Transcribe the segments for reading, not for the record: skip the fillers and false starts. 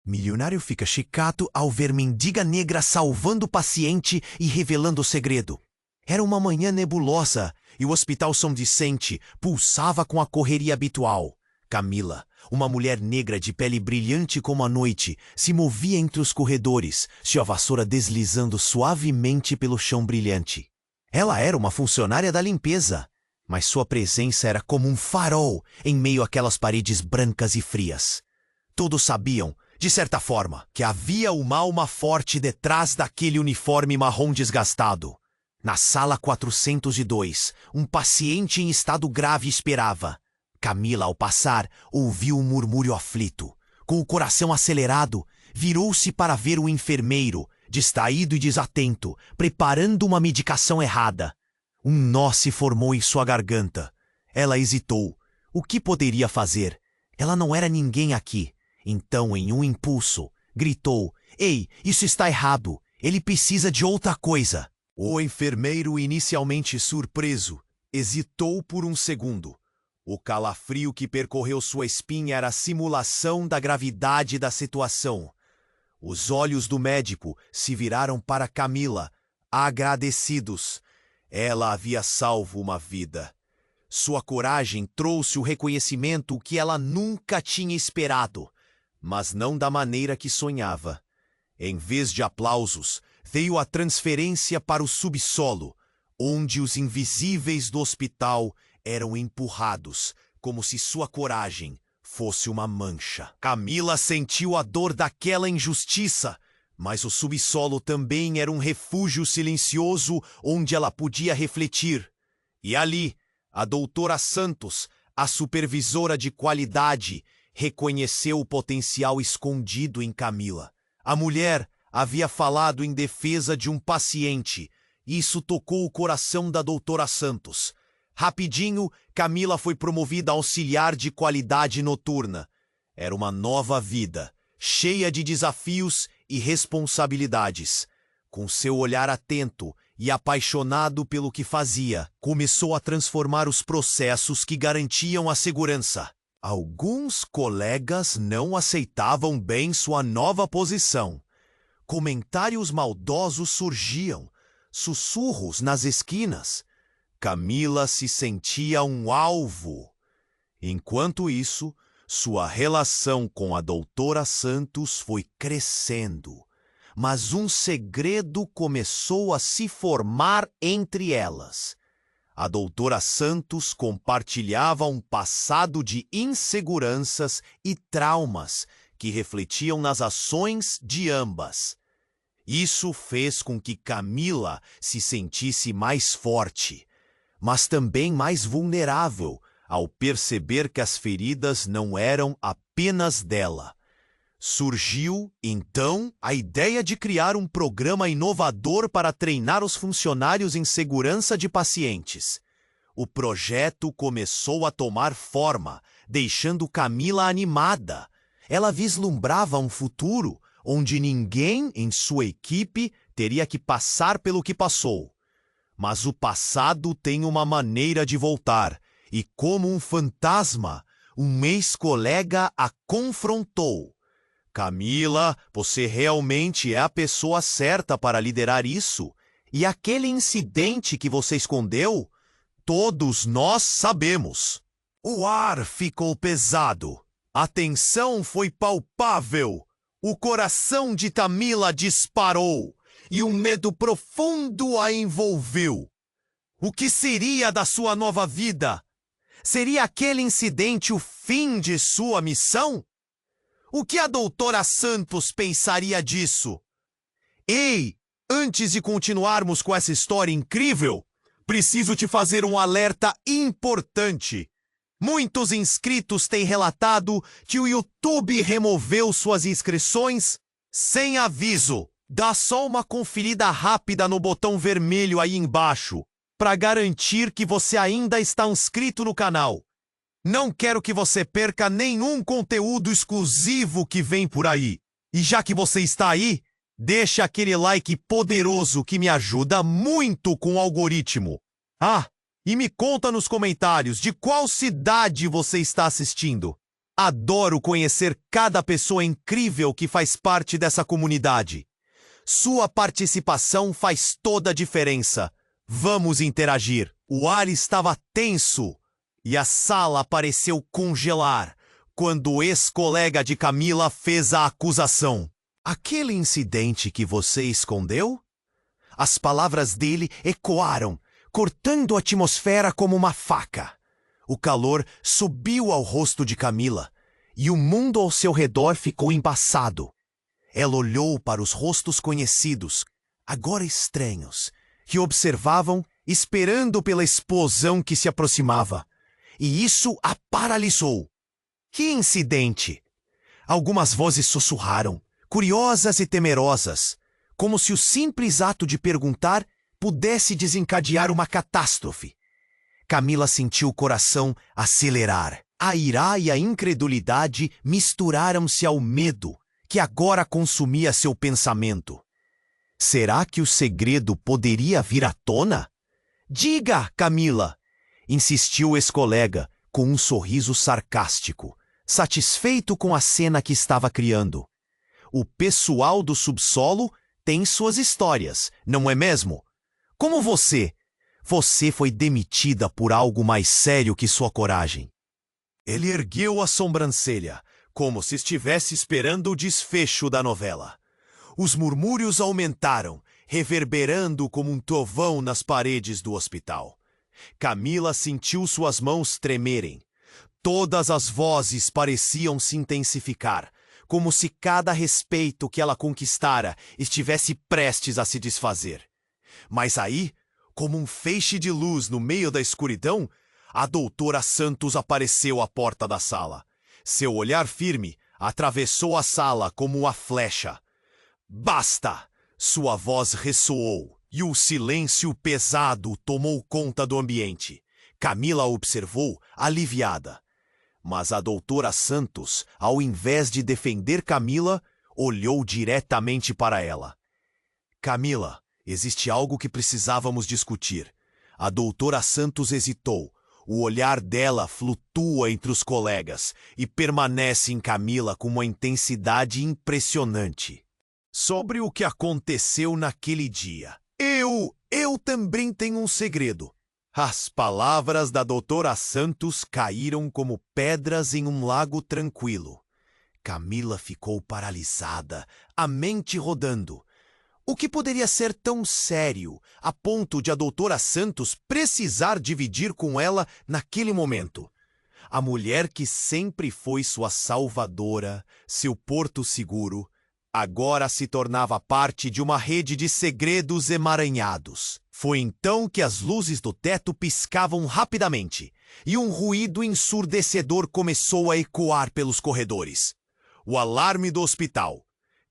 Milionário fica chocado ao ver mendiga negra salvando o paciente e revelando o segredo. Era uma manhã nebulosa e o hospital São Vicente pulsava com a correria habitual. Camila, uma mulher negra de pele brilhante como a noite, se movia entre os corredores, sua vassoura deslizando suavemente pelo chão brilhante. Ela era uma funcionária da limpeza, mas sua presença era como um farol em meio àquelas paredes brancas e frias. Todos sabiam, de certa forma, que havia uma alma forte detrás daquele uniforme marrom desgastado. Na sala 402, um paciente em estado grave esperava. Camila, ao passar, ouviu um murmúrio aflito. Com o coração acelerado, virou-se para ver o enfermeiro, distraído e desatento, preparando uma medicação errada. Um nó se formou em sua garganta. Ela hesitou. O que poderia fazer? Ela não era ninguém aqui. Então, em um impulso, gritou: "Ei, isso está errado. Ele precisa de outra coisa." O enfermeiro, inicialmente surpreso, hesitou por um segundo. O calafrio que percorreu sua espinha era a simulação da gravidade da situação. Os olhos do médico se viraram para Camila, agradecidos. Ela havia salvo uma vida. Sua coragem trouxe o reconhecimento que ela nunca tinha esperado, mas não da maneira que sonhava. Em vez de aplausos, veio a transferência para o subsolo, onde os invisíveis do hospital eram empurrados, como se sua coragem fosse uma mancha. Camila sentiu a dor daquela injustiça, mas o subsolo também era um refúgio silencioso onde ela podia refletir. E ali, a doutora Santos, a supervisora de qualidade, reconheceu o potencial escondido em Camila. A mulher havia falado em defesa de um paciente. Isso tocou o coração da doutora Santos. Rapidinho, Camila foi promovida a auxiliar de qualidade noturna. Era uma nova vida, cheia de desafios e responsabilidades. Com seu olhar atento e apaixonado pelo que fazia, começou a transformar os processos que garantiam a segurança. Alguns colegas não aceitavam bem sua nova posição. Comentários maldosos surgiam, sussurros nas esquinas. Camila se sentia um alvo. Enquanto isso, sua relação com a doutora Santos foi crescendo. Mas um segredo começou a se formar entre elas. A doutora Santos compartilhava um passado de inseguranças e traumas que refletiam nas ações de ambas. Isso fez com que Camila se sentisse mais forte, mas também mais vulnerável ao perceber que as feridas não eram apenas dela. Surgiu, então, a ideia de criar um programa inovador para treinar os funcionários em segurança de pacientes. O projeto começou a tomar forma, deixando Camila animada. Ela vislumbrava um futuro onde ninguém em sua equipe teria que passar pelo que passou. Mas o passado tem uma maneira de voltar, e como um fantasma, um ex-colega a confrontou. Camila, você realmente é a pessoa certa para liderar isso? E aquele incidente que você escondeu? Todos nós sabemos. O ar ficou pesado. A tensão foi palpável. O coração de Camila disparou e um medo profundo a envolveu. O que seria da sua nova vida? Seria aquele incidente o fim de sua missão? O que a doutora Santos pensaria disso? Ei, antes de continuarmos com essa história incrível, preciso te fazer um alerta importante. Muitos inscritos têm relatado que o YouTube removeu suas inscrições sem aviso. Dá só uma conferida rápida no botão vermelho aí embaixo, para garantir que você ainda está inscrito no canal. Não quero que você perca nenhum conteúdo exclusivo que vem por aí. E já que você está aí, deixa aquele like poderoso que me ajuda muito com o algoritmo. Ah, e me conta nos comentários de qual cidade você está assistindo. Adoro conhecer cada pessoa incrível que faz parte dessa comunidade. Sua participação faz toda a diferença. Vamos interagir. O ar estava tenso e a sala pareceu congelar quando o ex-colega de Camila fez a acusação. Aquele incidente que você escondeu? As palavras dele ecoaram, cortando a atmosfera como uma faca. O calor subiu ao rosto de Camila e o mundo ao seu redor ficou embaçado. Ela olhou para os rostos conhecidos, agora estranhos, que observavam, esperando pela explosão que se aproximava. E isso a paralisou. Que incidente! Algumas vozes sussurraram, curiosas e temerosas, como se o simples ato de perguntar pudesse desencadear uma catástrofe. Camila sentiu o coração acelerar. A ira e a incredulidade misturaram-se ao medo, que agora consumia seu pensamento. Será que o segredo poderia vir à tona? Diga, Camila! Insistiu o ex-colega, com um sorriso sarcástico, satisfeito com a cena que estava criando. O pessoal do subsolo tem suas histórias, não é mesmo? Como você. Você foi demitida por algo mais sério que sua coragem. Ele ergueu a sobrancelha, como se estivesse esperando o desfecho da novela. Os murmúrios aumentaram, reverberando como um trovão nas paredes do hospital. Camila sentiu suas mãos tremerem. Todas as vozes pareciam se intensificar, como se cada respeito que ela conquistara estivesse prestes a se desfazer. Mas aí, como um feixe de luz no meio da escuridão, a doutora Santos apareceu à porta da sala. Seu olhar firme atravessou a sala como uma flecha. Basta! Sua voz ressoou e o silêncio pesado tomou conta do ambiente. Camila observou, aliviada. Mas a doutora Santos, ao invés de defender Camila, olhou diretamente para ela. Camila, existe algo que precisávamos discutir. A doutora Santos hesitou. O olhar dela flutua entre os colegas e permanece em Camila com uma intensidade impressionante. Sobre o que aconteceu naquele dia. Eu também tenho um segredo. As palavras da doutora Santos caíram como pedras em um lago tranquilo. Camila ficou paralisada, a mente rodando. O que poderia ser tão sério, a ponto de a doutora Santos precisar dividir com ela naquele momento? A mulher que sempre foi sua salvadora, seu porto seguro, agora se tornava parte de uma rede de segredos emaranhados. Foi então que as luzes do teto piscavam rapidamente, e um ruído ensurdecedor começou a ecoar pelos corredores. O alarme do hospital.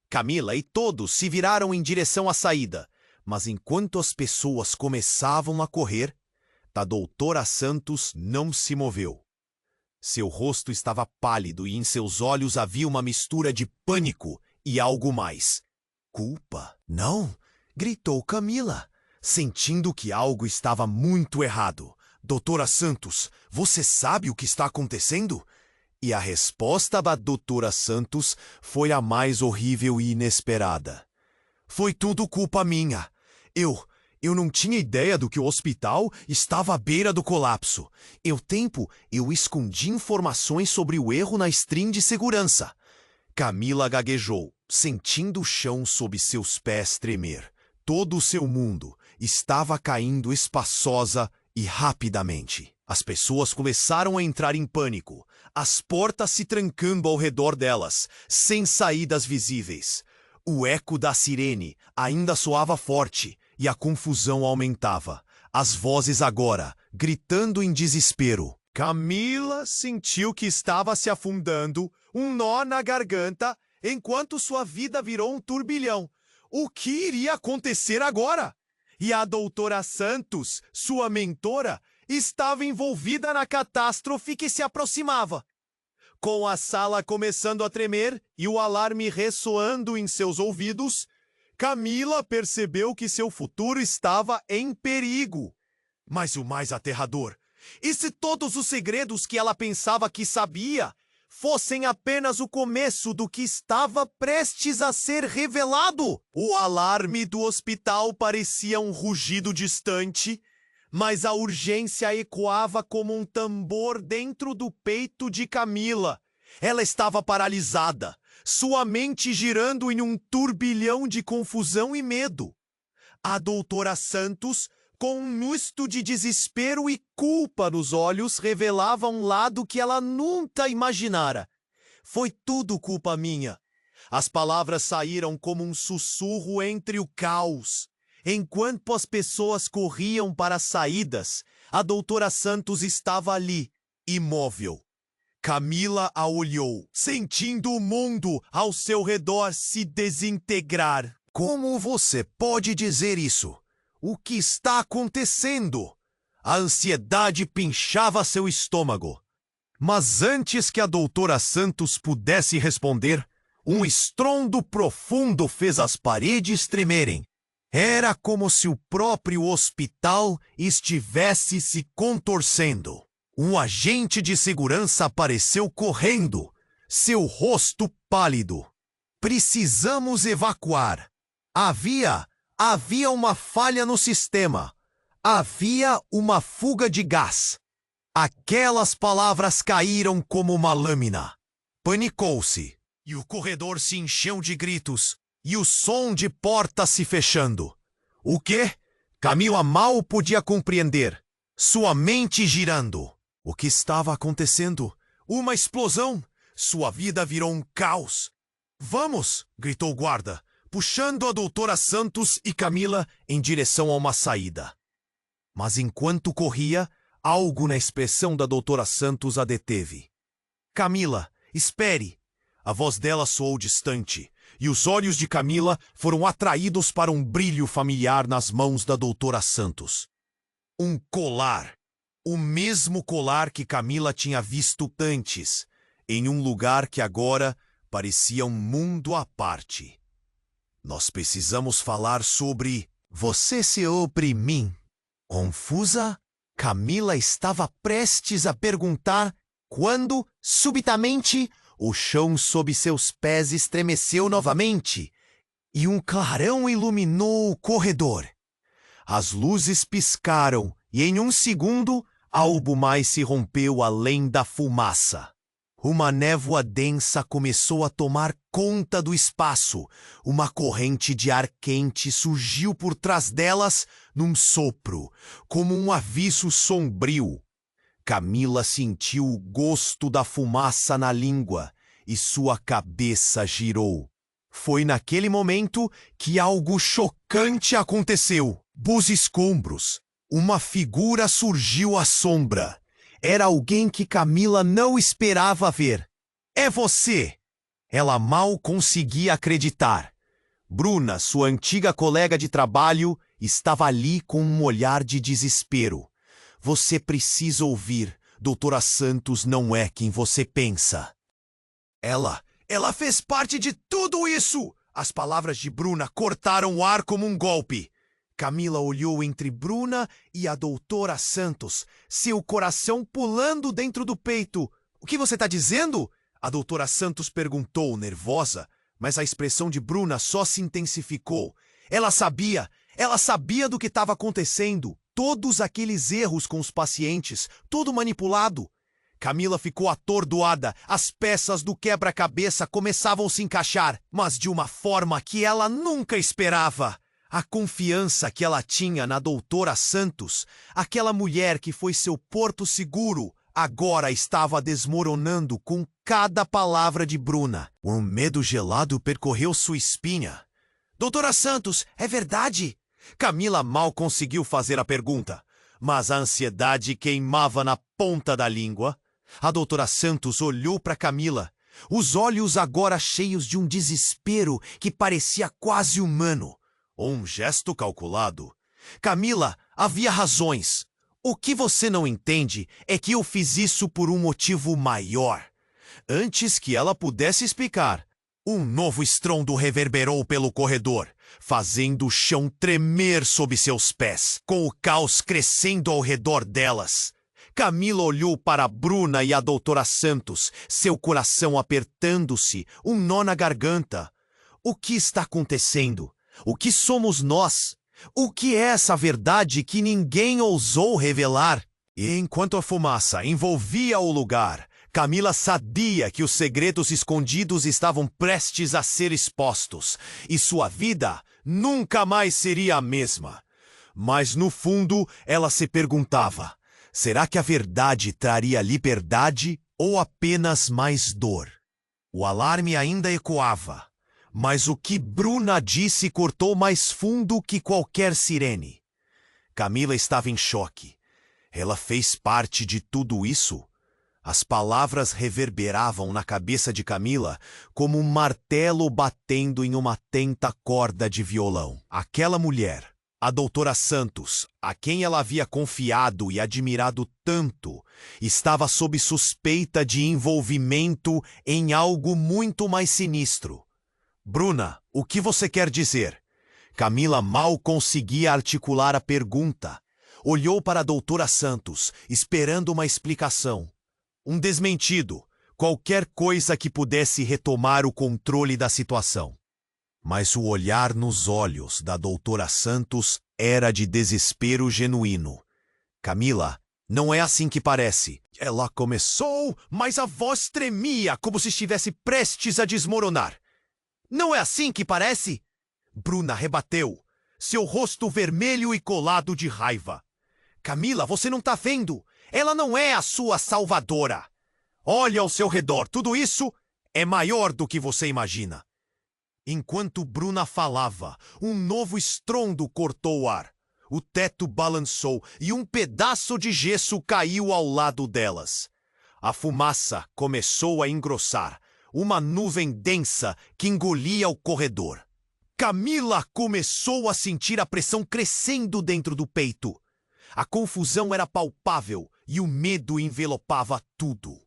Camila e todos se viraram em direção à saída, mas enquanto as pessoas começavam a correr, a doutora Santos não se moveu. Seu rosto estava pálido e em seus olhos havia uma mistura de pânico e algo mais. Culpa? Não! Gritou Camila, sentindo que algo estava muito errado. Doutora Santos, você sabe o que está acontecendo? E a resposta da doutora Santos foi a mais horrível e inesperada. Foi tudo culpa minha. Eu não tinha ideia do que o hospital estava à beira do colapso. Eu escondi informações sobre o erro na string de segurança. Camila gaguejou, sentindo o chão sob seus pés tremer. Todo o seu mundo estava caindo espaçosa e rapidamente. As pessoas começaram a entrar em pânico, as portas se trancando ao redor delas, sem saídas visíveis. O eco da sirene ainda soava forte e a confusão aumentava. As vozes agora, gritando em desespero. Camila sentiu que estava se afundando, um nó na garganta, enquanto sua vida virou um turbilhão. O que iria acontecer agora? E a doutora Santos, sua mentora, estava envolvida na catástrofe que se aproximava. Com a sala começando a tremer e o alarme ressoando em seus ouvidos, Camila percebeu que seu futuro estava em perigo. Mas o mais aterrador, e se todos os segredos que ela pensava que sabia fossem apenas o começo do que estava prestes a ser revelado. O alarme do hospital parecia um rugido distante, mas a urgência ecoava como um tambor dentro do peito de Camila. Ela estava paralisada, sua mente girando em um turbilhão de confusão e medo. A doutora Santos, com um misto de desespero e culpa nos olhos, revelava um lado que ela nunca imaginara. Foi tudo culpa minha. As palavras saíram como um sussurro entre o caos. Enquanto as pessoas corriam para as saídas, a doutora Santos estava ali, imóvel. Camila a olhou, sentindo o mundo ao seu redor se desintegrar. Como você pode dizer isso? O que está acontecendo? A ansiedade pinchava seu estômago. Mas antes que a doutora Santos pudesse responder, um estrondo profundo fez as paredes tremerem. Era como se o próprio hospital estivesse se contorcendo. Um agente de segurança apareceu correndo, seu rosto pálido. Precisamos evacuar. Havia uma falha no sistema. Havia uma fuga de gás. Aquelas palavras caíram como uma lâmina. Panicou-se, e o corredor se encheu de gritos, e o som de portas se fechando. O quê? Camila mal podia compreender, sua mente girando. O que estava acontecendo? Uma explosão! Sua vida virou um caos. Vamos! Gritou o guarda, puxando a doutora Santos e Camila em direção a uma saída. Mas enquanto corria, algo na expressão da doutora Santos a deteve. Camila, espere! A voz dela soou distante, e os olhos de Camila foram atraídos para um brilho familiar nas mãos da doutora Santos. Um colar. O mesmo colar que Camila tinha visto antes, em um lugar que agora parecia um mundo à parte. Nós precisamos falar sobre... Você se oprimir. Confusa, Camila estava prestes a perguntar quando, subitamente, o chão sob seus pés estremeceu novamente e um clarão iluminou o corredor. As luzes piscaram e, em um segundo, algo mais se rompeu além da fumaça. Uma névoa densa começou a tomar conta do espaço. Uma corrente de ar quente surgiu por trás delas num sopro, como um aviso sombrio. Camila sentiu o gosto da fumaça na língua e sua cabeça girou. Foi naquele momento que algo chocante aconteceu. Dos escombros, uma figura surgiu à sombra. Era alguém que Camila não esperava ver. É você! Ela mal conseguia acreditar. Bruna, sua antiga colega de trabalho, estava ali com um olhar de desespero. Você precisa ouvir. Doutora Santos não é quem você pensa. Ela fez parte de tudo isso! As palavras de Bruna cortaram o ar como um golpe. Camila olhou entre Bruna e a doutora Santos, seu coração pulando dentro do peito. O que você está dizendo? A doutora Santos perguntou, nervosa, mas a expressão de Bruna só se intensificou. Ela sabia do que estava acontecendo. Todos aqueles erros com os pacientes, tudo manipulado. Camila ficou atordoada. As peças do quebra-cabeça começavam a se encaixar, mas de uma forma que ela nunca esperava. A confiança que ela tinha na doutora Santos, aquela mulher que foi seu porto seguro, agora estava desmoronando com cada palavra de Bruna. Um medo gelado percorreu sua espinha. Doutora Santos, é verdade? Camila mal conseguiu fazer a pergunta, mas a ansiedade queimava na ponta da língua. A doutora Santos olhou para Camila, os olhos agora cheios de um desespero que parecia quase humano. Um gesto calculado. Camila, havia razões. O que você não entende é que eu fiz isso por um motivo maior. Antes que ela pudesse explicar, um novo estrondo reverberou pelo corredor, fazendo o chão tremer sob seus pés, com o caos crescendo ao redor delas. Camila olhou para Bruna e a doutora Santos, seu coração apertando-se, um nó na garganta. O que está acontecendo? O que somos nós? O que é essa verdade que ninguém ousou revelar? E enquanto a fumaça envolvia o lugar, Camila sabia que os segredos escondidos estavam prestes a ser expostos, e sua vida nunca mais seria a mesma. Mas no fundo, ela se perguntava: será que a verdade traria liberdade ou apenas mais dor? O alarme ainda ecoava, mas o que Bruna disse cortou mais fundo que qualquer sirene. Camila estava em choque. Ela fez parte de tudo isso? As palavras reverberavam na cabeça de Camila como um martelo batendo em uma tenta corda de violão. Aquela mulher, a doutora Santos, a quem ela havia confiado e admirado tanto, estava sob suspeita de envolvimento em algo muito mais sinistro. Bruna, o que você quer dizer? Camila mal conseguia articular a pergunta. Olhou para a doutora Santos, esperando uma explicação. Um desmentido, qualquer coisa que pudesse retomar o controle da situação. Mas o olhar nos olhos da doutora Santos era de desespero genuíno. Camila, não é assim que parece. Ela começou, mas a voz tremia como se estivesse prestes a desmoronar. Não é assim que parece? Bruna rebateu, seu rosto vermelho e colado de raiva. Camila, você não está vendo? Ela não é a sua salvadora. Olhe ao seu redor, tudo isso é maior do que você imagina. Enquanto Bruna falava, um novo estrondo cortou o ar. O teto balançou e um pedaço de gesso caiu ao lado delas. A fumaça começou a engrossar, uma nuvem densa que engolia o corredor. Camila começou a sentir a pressão crescendo dentro do peito. A confusão era palpável e o medo envelopava tudo.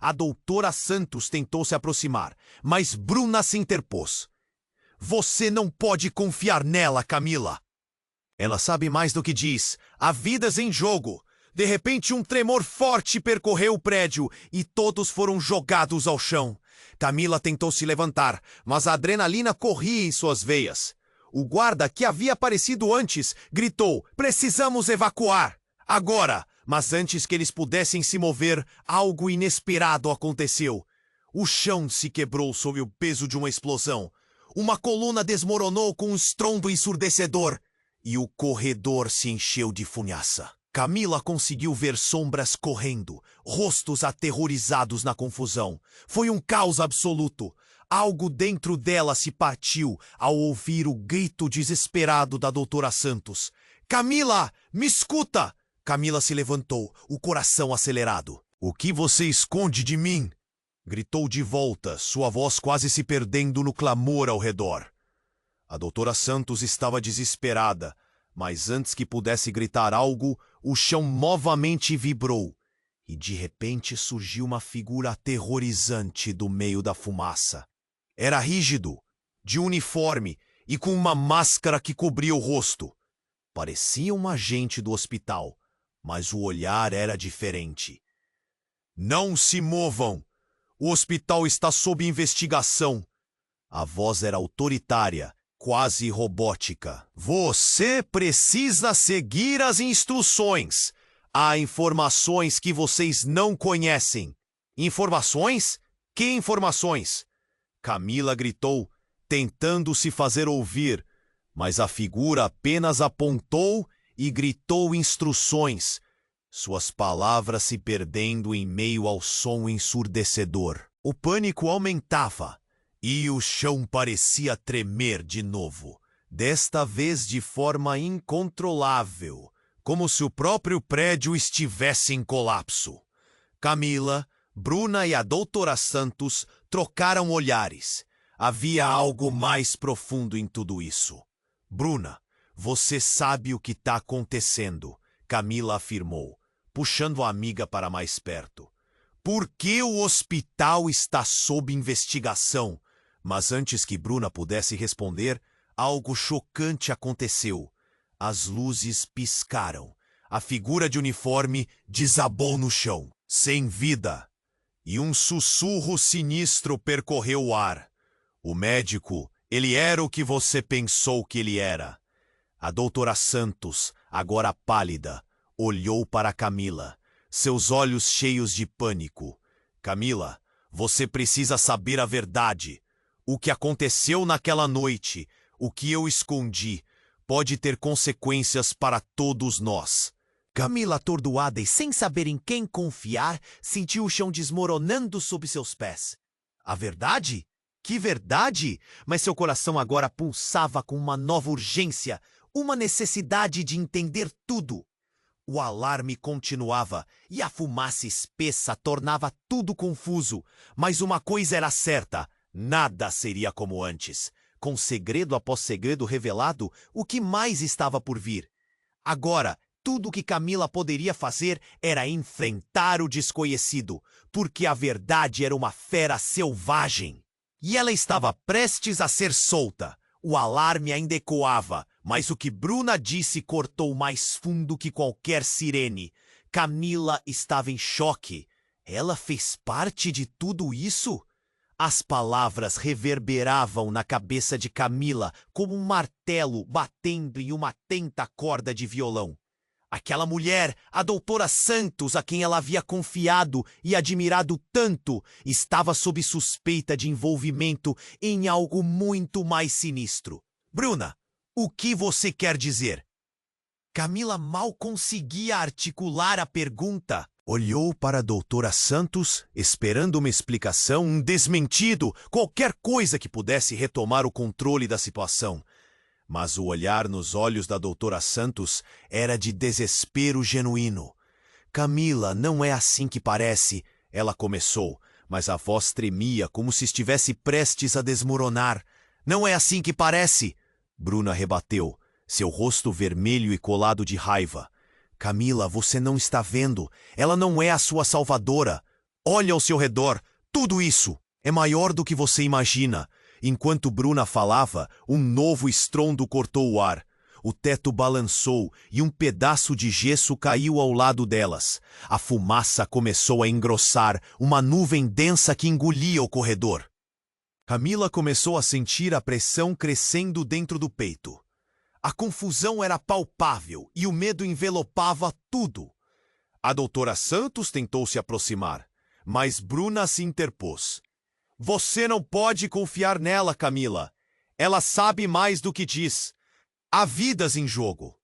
A doutora Santos tentou se aproximar, mas Bruna se interpôs. Você não pode confiar nela, Camila. Ela sabe mais do que diz. Há vidas em jogo. De repente, um tremor forte percorreu o prédio e todos foram jogados ao chão. Camila tentou se levantar, mas a adrenalina corria em suas veias. O guarda, que havia aparecido antes, gritou: precisamos evacuar! Agora! Mas antes que eles pudessem se mover, algo inesperado aconteceu. O chão se quebrou sob o peso de uma explosão. Uma coluna desmoronou com um estrondo ensurdecedor. E o corredor se encheu de fumaça. Camila conseguiu ver sombras correndo, rostos aterrorizados na confusão. Foi um caos absoluto. Algo dentro dela se partiu ao ouvir o grito desesperado da doutora Santos. Camila, me escuta! Camila se levantou, o coração acelerado. O que você esconde de mim? Gritou de volta, sua voz quase se perdendo no clamor ao redor. A doutora Santos estava desesperada, mas antes que pudesse gritar algo, o chão novamente vibrou. E de repente surgiu uma figura aterrorizante do meio da fumaça. Era rígido, de uniforme e com uma máscara que cobria o rosto. Parecia um agente do hospital, mas o olhar era diferente. Não se movam! O hospital está sob investigação. A voz era autoritária, quase robótica. Você precisa seguir as instruções. Há informações que vocês não conhecem. Informações? Que informações? Camila gritou, tentando se fazer ouvir, mas a figura apenas apontou e gritou instruções, suas palavras se perdendo em meio ao som ensurdecedor. O pânico aumentava e o chão parecia tremer de novo, desta vez de forma incontrolável, como se o próprio prédio estivesse em colapso. Camila, Bruna e a doutora Santos trocaram olhares. Havia algo mais profundo em tudo isso. Bruna, você sabe o que está acontecendo, Camila afirmou, puxando a amiga para mais perto. Por que o hospital está sob investigação? Mas antes que Bruna pudesse responder, algo chocante aconteceu. As luzes piscaram. A figura de uniforme desabou no chão, sem vida, e um sussurro sinistro percorreu o ar. O médico, ele era o que você pensou que ele era. A doutora Santos, agora pálida, olhou para Camila, seus olhos cheios de pânico. Camila, você precisa saber a verdade. O que aconteceu naquela noite, o que eu escondi, pode ter consequências para todos nós. Camila, atordoada e sem saber em quem confiar, sentiu o chão desmoronando sob seus pés. A verdade? Que verdade! Mas seu coração agora pulsava com uma nova urgência, uma necessidade de entender tudo. O alarme continuava e a fumaça espessa tornava tudo confuso. Mas uma coisa era certa, nada seria como antes. Com segredo após segredo revelado, o que mais estava por vir? Agora, tudo o que Camila poderia fazer era enfrentar o desconhecido, porque a verdade era uma fera selvagem. E ela estava prestes a ser solta. O alarme ainda ecoava, mas o que Bruna disse cortou mais fundo que qualquer sirene. Camila estava em choque. Ela fez parte de tudo isso? As palavras reverberavam na cabeça de Camila como um martelo batendo em uma atenta corda de violão. Aquela mulher, a doutora Santos, a quem ela havia confiado e admirado tanto, estava sob suspeita de envolvimento em algo muito mais sinistro. Bruna, o que você quer dizer? Camila mal conseguia articular a pergunta. Olhou para a doutora Santos, esperando uma explicação, um desmentido, qualquer coisa que pudesse retomar o controle da situação. Mas o olhar nos olhos da doutora Santos era de desespero genuíno. Camila, não é assim que parece, ela começou, mas a voz tremia como se estivesse prestes a desmoronar. Não é assim que parece, Bruna rebateu, seu rosto vermelho e colado de raiva. Camila, você não está vendo, ela não é a sua salvadora. Olha ao seu redor, tudo isso é maior do que você imagina. Enquanto Bruna falava, um novo estrondo cortou o ar. O teto balançou e um pedaço de gesso caiu ao lado delas. A fumaça começou a engrossar, uma nuvem densa que engolia o corredor. Camila começou a sentir a pressão crescendo dentro do peito. A confusão era palpável e o medo envelopava tudo. A doutora Santos tentou se aproximar, mas Bruna se interpôs. Você não pode confiar nela, Camila. Ela sabe mais do que diz. Há vidas em jogo.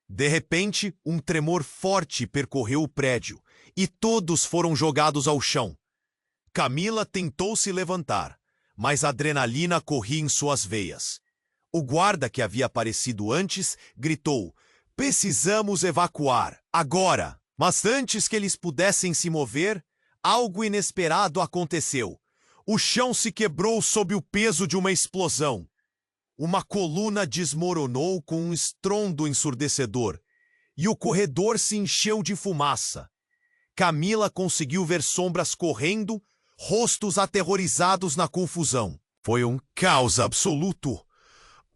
De repente, um tremor forte percorreu o prédio e todos foram jogados ao chão. Camila tentou se levantar, mas a adrenalina corria em suas veias. O guarda que havia aparecido antes gritou: "Precisamos evacuar, agora!" Mas antes que eles pudessem se mover, algo inesperado aconteceu. O chão se quebrou sob o peso de uma explosão. Uma coluna desmoronou com um estrondo ensurdecedor, e o corredor se encheu de fumaça. Camila conseguiu ver sombras correndo, rostos aterrorizados na confusão. Foi um caos absoluto.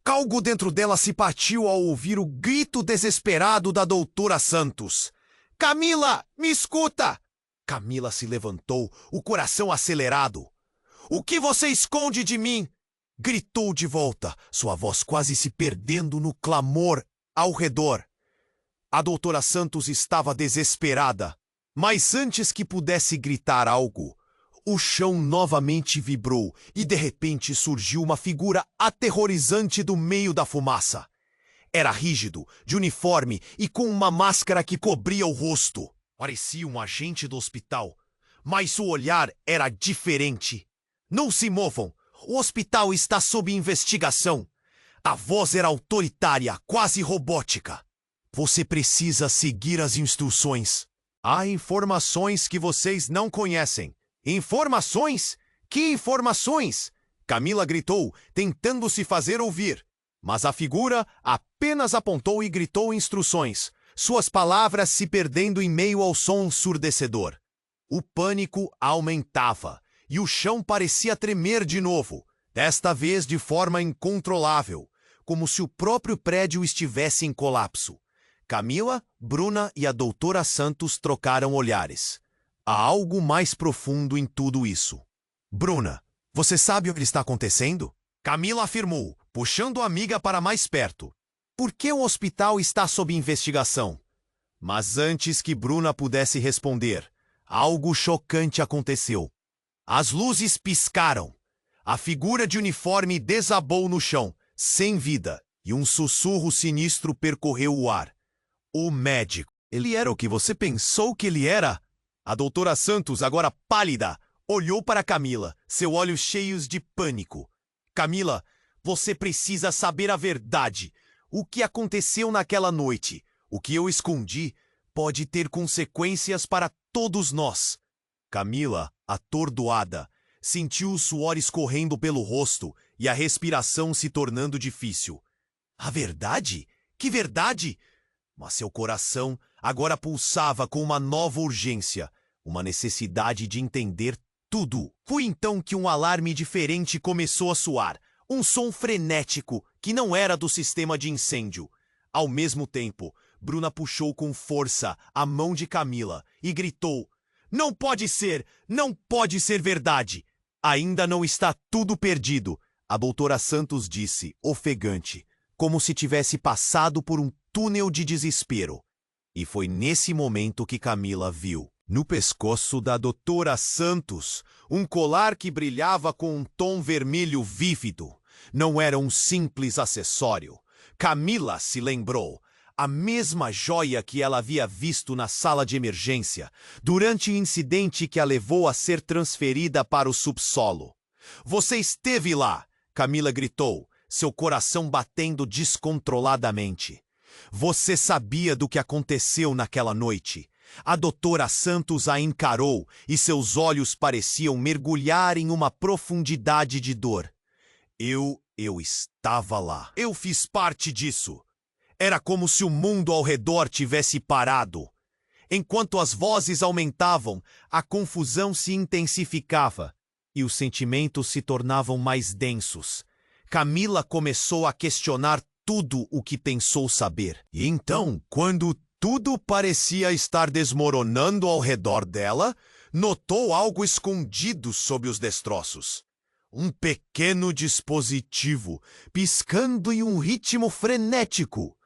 Algo dentro dela se partiu ao ouvir o grito desesperado da doutora Santos. "Camila, me escuta!" Camila se levantou, o coração acelerado. "O que você esconde de mim?" Gritou de volta, sua voz quase se perdendo no clamor ao redor. A doutora Santos estava desesperada, mas antes que pudesse gritar algo, o chão novamente vibrou e de repente surgiu uma figura aterrorizante do meio da fumaça. Era rígido, de uniforme e com uma máscara que cobria o rosto. Parecia um agente do hospital, mas o olhar era diferente. "Não se movam! O hospital está sob investigação." A voz era autoritária, quase robótica. "Você precisa seguir as instruções. Há informações que vocês não conhecem." "Informações? Que informações?" Camila gritou, tentando se fazer ouvir. Mas a figura apenas apontou e gritou instruções, suas palavras se perdendo em meio ao som ensurdecedor. O pânico aumentava. E o chão parecia tremer de novo, desta vez de forma incontrolável, como se o próprio prédio estivesse em colapso. Camila, Bruna e a doutora Santos trocaram olhares. Há algo mais profundo em tudo isso. Bruna, você sabe o que está acontecendo? Camila afirmou, puxando a amiga para mais perto. Por que o hospital está sob investigação? Mas antes que Bruna pudesse responder, algo chocante aconteceu. As luzes piscaram. A figura de uniforme desabou no chão, sem vida, e um sussurro sinistro percorreu o ar. O médico. Ele era o que você pensou que ele era? A doutora Santos, agora pálida, olhou para Camila, seus olhos cheios de pânico. Camila, você precisa saber a verdade. O que aconteceu naquela noite? O que eu escondi pode ter consequências para todos nós. Camila, atordoada, sentiu o suor escorrendo pelo rosto e a respiração se tornando difícil. A verdade? Que verdade? Mas seu coração agora pulsava com uma nova urgência, uma necessidade de entender tudo. Foi então que um alarme diferente começou a soar, um som frenético que não era do sistema de incêndio. Ao mesmo tempo, Bruna puxou com força a mão de Camila e gritou: "Não pode ser! Não pode ser verdade! Ainda não está tudo perdido", a doutora Santos disse, ofegante, como se tivesse passado por um túnel de desespero. E foi nesse momento que Camila viu, no pescoço da doutora Santos, um colar que brilhava com um tom vermelho vívido. Não era um simples acessório. Camila se lembrou. A mesma joia que ela havia visto na sala de emergência, durante o incidente que a levou a ser transferida para o subsolo. "Você esteve lá!" Camila gritou, seu coração batendo descontroladamente. "Você sabia do que aconteceu naquela noite." A doutora Santos a encarou e seus olhos pareciam mergulhar em uma profundidade de dor. Eu estava lá. Eu fiz parte disso. Era como se o mundo ao redor tivesse parado. Enquanto as vozes aumentavam, a confusão se intensificava e os sentimentos se tornavam mais densos. Camila começou a questionar tudo o que pensou saber. E então, quando tudo parecia estar desmoronando ao redor dela, notou algo escondido sob os destroços. Um pequeno dispositivo, piscando em um ritmo frenético.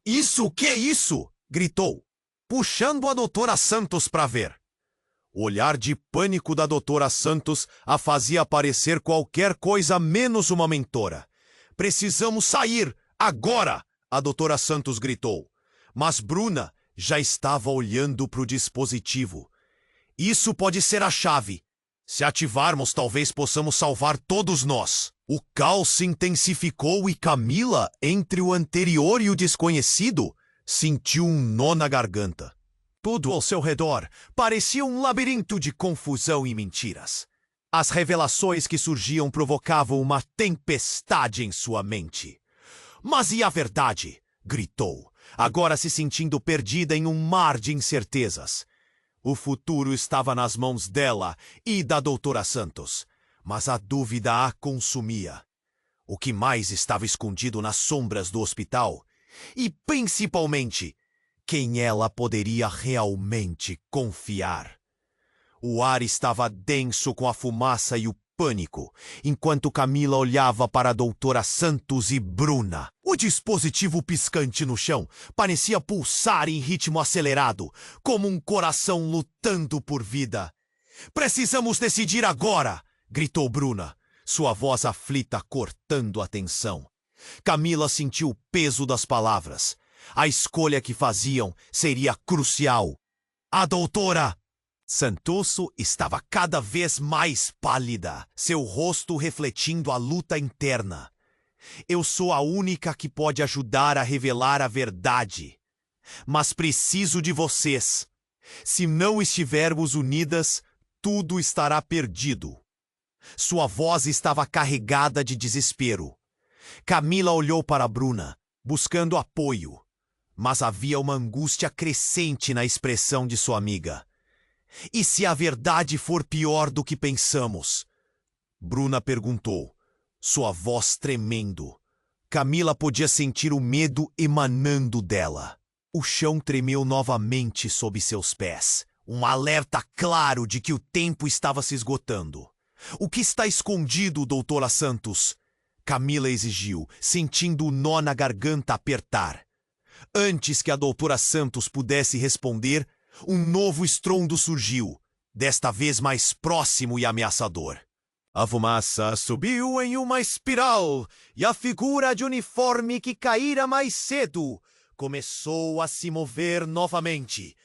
"Isso, o que é isso?" gritou, puxando a doutora Santos para ver. O olhar de pânico da doutora Santos a fazia parecer qualquer coisa menos uma mentora. "Precisamos sair, agora!" a doutora Santos gritou. Mas Bruna já estava olhando para o dispositivo. "Isso pode ser a chave. Se ativarmos, talvez possamos salvar todos nós." O caos se intensificou e Camila, entre o anterior e o desconhecido, sentiu um nó na garganta. Tudo ao seu redor parecia um labirinto de confusão e mentiras. As revelações que surgiam provocavam uma tempestade em sua mente. "Mas e a verdade?" gritou, agora se sentindo perdida em um mar de incertezas. O futuro estava nas mãos dela e da doutora Santos, mas a dúvida a consumia. O que mais estava escondido nas sombras do hospital? E, principalmente, quem ela poderia realmente confiar? O ar estava denso com a fumaça e o pânico, enquanto Camila olhava para a doutora Santos e Bruna. O dispositivo piscante no chão parecia pulsar em ritmo acelerado, como um coração lutando por vida. "Precisamos decidir agora!" gritou Bruna, sua voz aflita cortando a tensão. Camila sentiu o peso das palavras. A escolha que faziam seria crucial. A doutora Santoso estava cada vez mais pálida, seu rosto refletindo a luta interna. "Eu sou a única que pode ajudar a revelar a verdade. Mas preciso de vocês. Se não estivermos unidas, tudo estará perdido." Sua voz estava carregada de desespero. Camila olhou para Bruna, buscando apoio, mas havia uma angústia crescente na expressão de sua amiga. "E se a verdade for pior do que pensamos?" Bruna perguntou, sua voz tremendo. Camila podia sentir o medo emanando dela. O chão tremeu novamente sob seus pés. Um alerta claro de que o tempo estava se esgotando. O que está escondido, doutora Santos? Camila exigiu, sentindo o nó na garganta apertar. Antes que a doutora Santos pudesse responder, um novo estrondo surgiu, desta vez mais próximo e ameaçador. A fumaça subiu em uma espiral, e a figura de uniforme que caíra mais cedo começou a se mover novamente.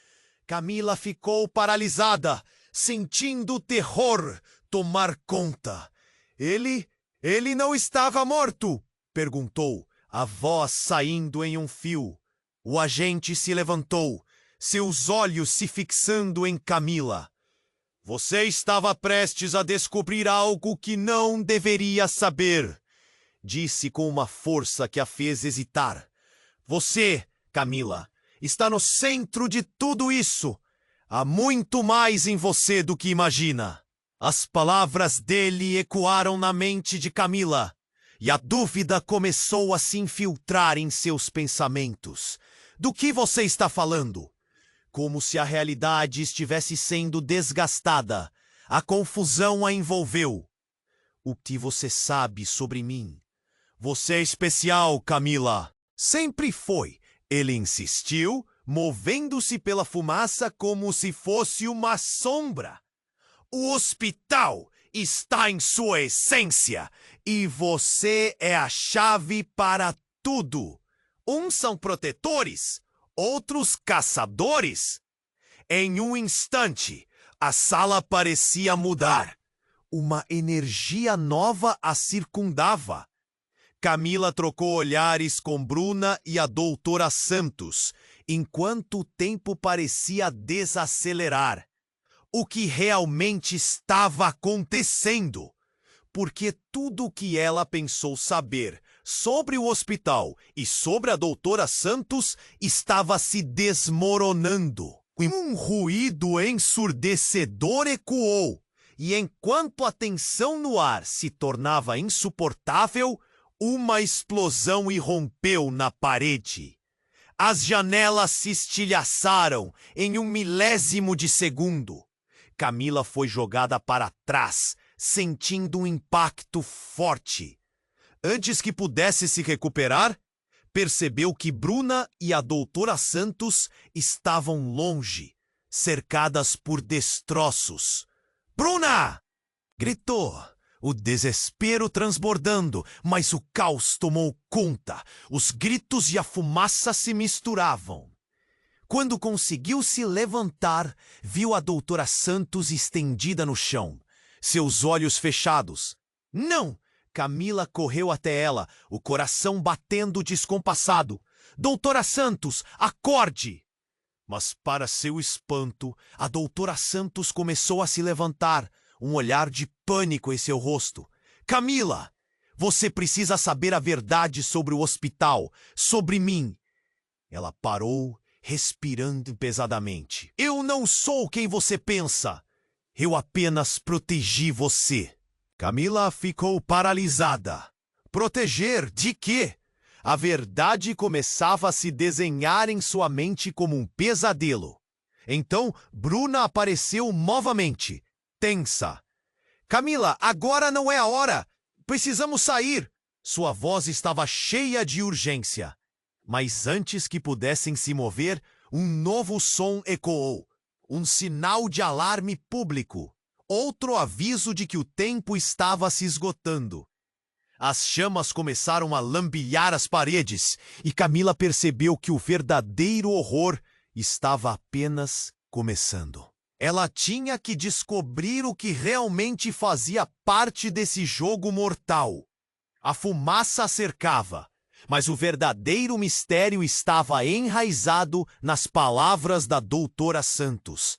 Camila ficou paralisada, sentindo o terror tomar conta. Ele não estava morto? Perguntou, a voz saindo em um fio. O agente se levantou, seus olhos se fixando em Camila. Você estava prestes a descobrir algo que não deveria saber, disse com uma força que a fez hesitar. Você, Camila, está no centro de tudo isso. Há muito mais em você do que imagina. As palavras dele ecoaram na mente de Camila, e a dúvida começou a se infiltrar em seus pensamentos. Do que você está falando? Como se a realidade estivesse sendo desgastada. A confusão a envolveu. O que você sabe sobre mim? Você é especial, Camila. Sempre foi. Ele insistiu, movendo-se pela fumaça como se fosse uma sombra. O hospital está em sua essência e você é a chave para tudo. Uns são protetores, outros caçadores. Em um instante, a sala parecia mudar. Uma energia nova a circundava. Camila trocou olhares com Bruna e a doutora Santos, enquanto o tempo parecia desacelerar. O que realmente estava acontecendo? Porque tudo o que ela pensou saber sobre o hospital e sobre a doutora Santos estava se desmoronando. Um ruído ensurdecedor ecoou, e enquanto a tensão no ar se tornava insuportável, uma explosão irrompeu na parede. As janelas se estilhaçaram em um milésimo de segundo. Camila foi jogada para trás, sentindo um impacto forte. Antes que pudesse se recuperar, percebeu que Bruna e a doutora Santos estavam longe, cercadas por destroços. "Bruna!" gritou, o desespero transbordando, mas o caos tomou conta. Os gritos e a fumaça se misturavam. Quando conseguiu se levantar, viu a doutora Santos estendida no chão, seus olhos fechados. "Não!" Camila correu até ela, o coração batendo descompassado. "Doutora Santos, acorde!" Mas, para seu espanto, a doutora Santos começou a se levantar, um olhar de pânico em seu rosto. "Camila, você precisa saber a verdade sobre o hospital, sobre mim." Ela parou, respirando pesadamente. "Eu não sou quem você pensa. Eu apenas protegi você." Camila ficou paralisada. Proteger de quê? A verdade começava a se desenhar em sua mente como um pesadelo. Então, Bruna apareceu novamente, tensa. "Camila, agora não é a hora! Precisamos sair!" Sua voz estava cheia de urgência. Mas antes que pudessem se mover, um novo som ecoou. Um sinal de alarme público. Outro aviso de que o tempo estava se esgotando. As chamas começaram a lambilhar as paredes e Camila percebeu que o verdadeiro horror estava apenas começando. Ela tinha que descobrir o que realmente fazia parte desse jogo mortal. A fumaça a cercava, mas o verdadeiro mistério estava enraizado nas palavras da doutora Santos.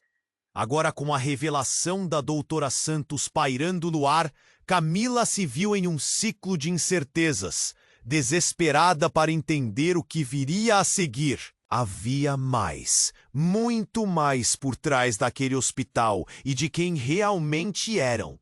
Agora, com a revelação da doutora Santos pairando no ar, Camila se viu em um ciclo de incertezas, desesperada para entender o que viria a seguir. Havia mais, muito mais por trás daquele hospital e de quem realmente eram.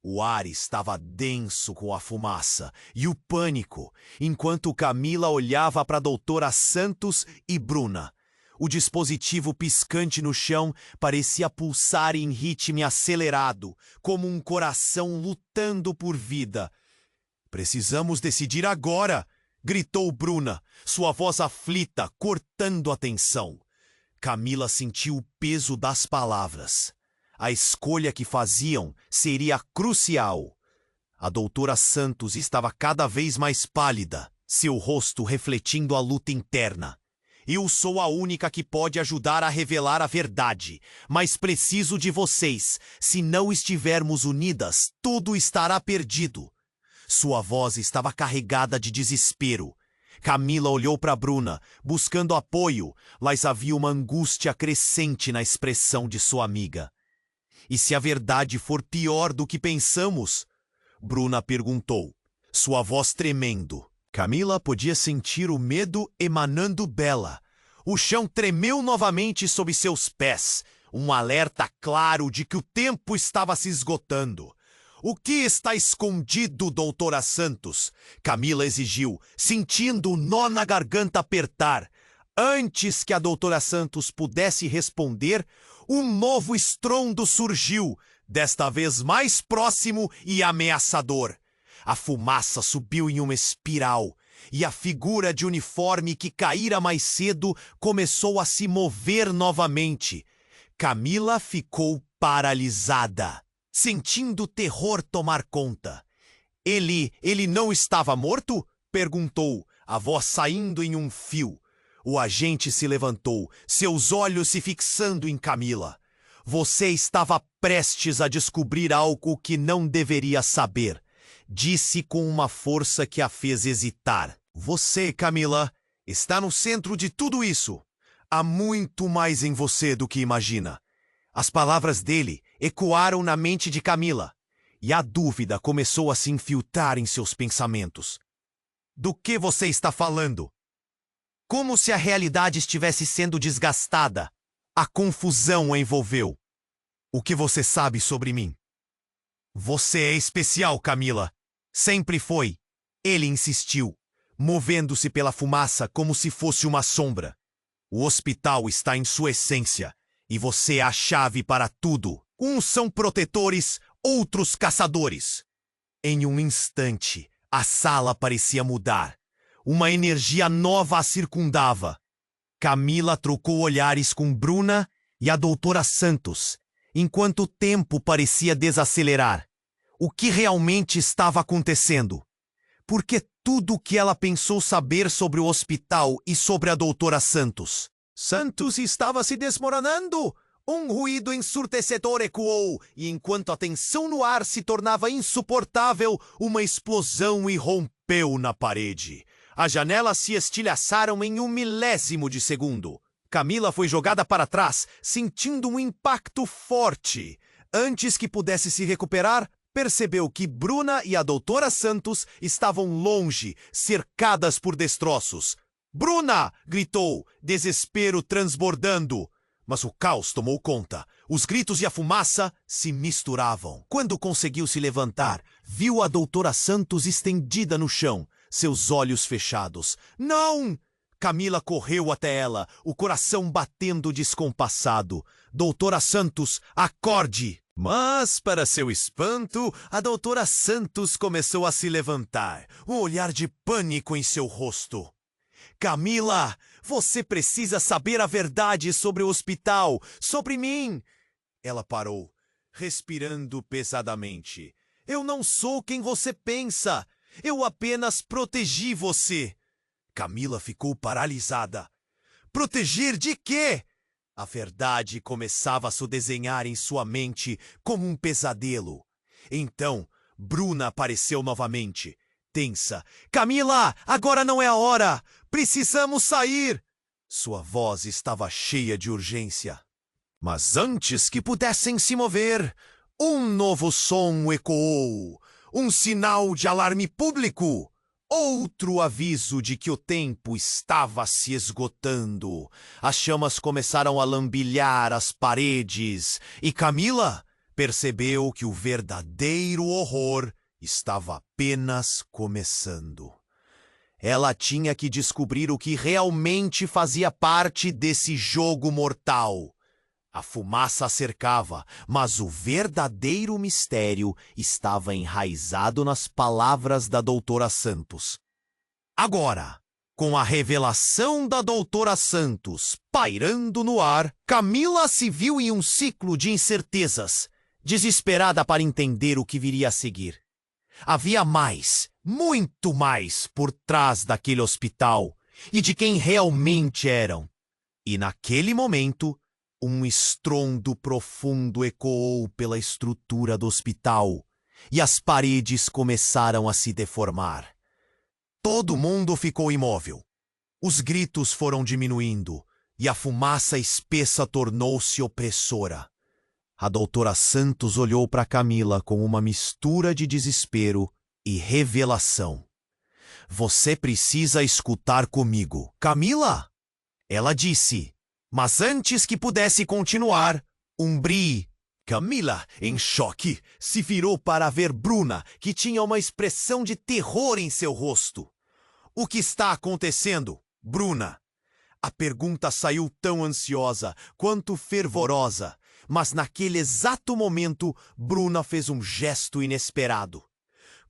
O ar estava denso com a fumaça e o pânico, enquanto Camila olhava para a doutora Santos e Bruna, O dispositivo piscante no chão parecia pulsar em ritmo acelerado, como um coração lutando por vida. "Precisamos decidir agora!" gritou Bruna, sua voz aflita, cortando a tensão. Camila sentiu o peso das palavras. A escolha que faziam seria crucial. A doutora Santos estava cada vez mais pálida, seu rosto refletindo a luta interna. "Eu sou a única que pode ajudar a revelar a verdade, mas preciso de vocês. Se não estivermos unidas, tudo estará perdido." Sua voz estava carregada de desespero. Camila olhou para Bruna, buscando apoio, mas havia uma angústia crescente na expressão de sua amiga. "E se a verdade for pior do que pensamos?" Bruna perguntou, sua voz tremendo. Camila podia sentir o medo emanando dela. O chão tremeu novamente sob seus pés, um alerta claro de que o tempo estava se esgotando. "O que está escondido, doutora Santos?" Camila exigiu, sentindo o nó na garganta apertar. Antes que a doutora Santos pudesse responder, um novo estrondo surgiu, desta vez mais próximo e ameaçador. A fumaça subiu em uma espiral, e a figura de uniforme que caíra mais cedo começou a se mover novamente. Camila ficou paralisada, sentindo o terror tomar conta. Ele não estava morto?" perguntou, a voz saindo em um fio. O agente se levantou, seus olhos se fixando em Camila. "Você estava prestes a descobrir algo que não deveria saber", disse com uma força que a fez hesitar. "Você, Camila, está no centro de tudo isso. Há muito mais em você do que imagina." As palavras dele ecoaram na mente de Camila, e a dúvida começou a se infiltrar em seus pensamentos. "Do que você está falando?" Como se a realidade estivesse sendo desgastada. A confusão a envolveu. "O que você sabe sobre mim?" "Você é especial, Camila. Sempre foi." Ele insistiu, movendo-se pela fumaça como se fosse uma sombra. "O hospital está em sua essência, e você é a chave para tudo. Uns são protetores, outros caçadores." Em um instante, a sala parecia mudar. Uma energia nova a circundava. Camila trocou olhares com Bruna e a doutora Santos, enquanto o tempo parecia desacelerar. O que realmente estava acontecendo? Porque tudo o que ela pensou saber sobre o hospital e sobre a doutora Santos. Santos estava se desmoronando! Um ruído ensurdecedor ecoou, e enquanto a tensão no ar se tornava insuportável, uma explosão irrompeu na parede. As janelas se estilhaçaram em um milésimo de segundo. Camila foi jogada para trás, sentindo um impacto forte. Antes que pudesse se recuperar, percebeu que Bruna e a doutora Santos estavam longe, cercadas por destroços. "Bruna!" gritou, desespero transbordando. Mas o caos tomou conta. Os gritos e a fumaça se misturavam. Quando conseguiu se levantar, viu a doutora Santos estendida no chão, seus olhos fechados. "Não!" Camila correu até ela, o coração batendo descompassado. "Doutora Santos, acorde!" Mas, para seu espanto, a doutora Santos começou a se levantar, um olhar de pânico em seu rosto. "Camila, você precisa saber a verdade sobre o hospital, sobre mim." Ela parou, respirando pesadamente. "Eu não sou quem você pensa. Eu apenas protegi você." Camila ficou paralisada. Proteger de quê? A verdade começava a se desenhar em sua mente como um pesadelo. Então, Bruna apareceu novamente, tensa. "Camila, agora não é a hora! Precisamos sair!" Sua voz estava cheia de urgência. Mas antes que pudessem se mover, um novo som ecoou. Um sinal de alarme público. Outro aviso de que o tempo estava se esgotando. As chamas começaram a lambilhar as paredes e Camila percebeu que o verdadeiro horror estava apenas começando. Ela tinha que descobrir o que realmente fazia parte desse jogo mortal. A fumaça a cercava, mas o verdadeiro mistério estava enraizado nas palavras da doutora Santos. Agora, com a revelação da doutora Santos pairando no ar, Camila se viu em um ciclo de incertezas, desesperada para entender o que viria a seguir. Havia mais, muito mais, por trás daquele hospital e de quem realmente eram. E naquele momento, um estrondo profundo ecoou pela estrutura do hospital e as paredes começaram a se deformar. Todo mundo ficou imóvel. Os gritos foram diminuindo e a fumaça espessa tornou-se opressora. A doutora Santos olhou para Camila com uma mistura de desespero e revelação. Você precisa escutar comigo, Camila! Ela disse, mas antes que pudesse continuar, Camila, em choque, se virou para ver Bruna, que tinha uma expressão de terror em seu rosto. O que está acontecendo, Bruna? A pergunta saiu tão ansiosa quanto fervorosa, mas naquele exato momento, Bruna fez um gesto inesperado.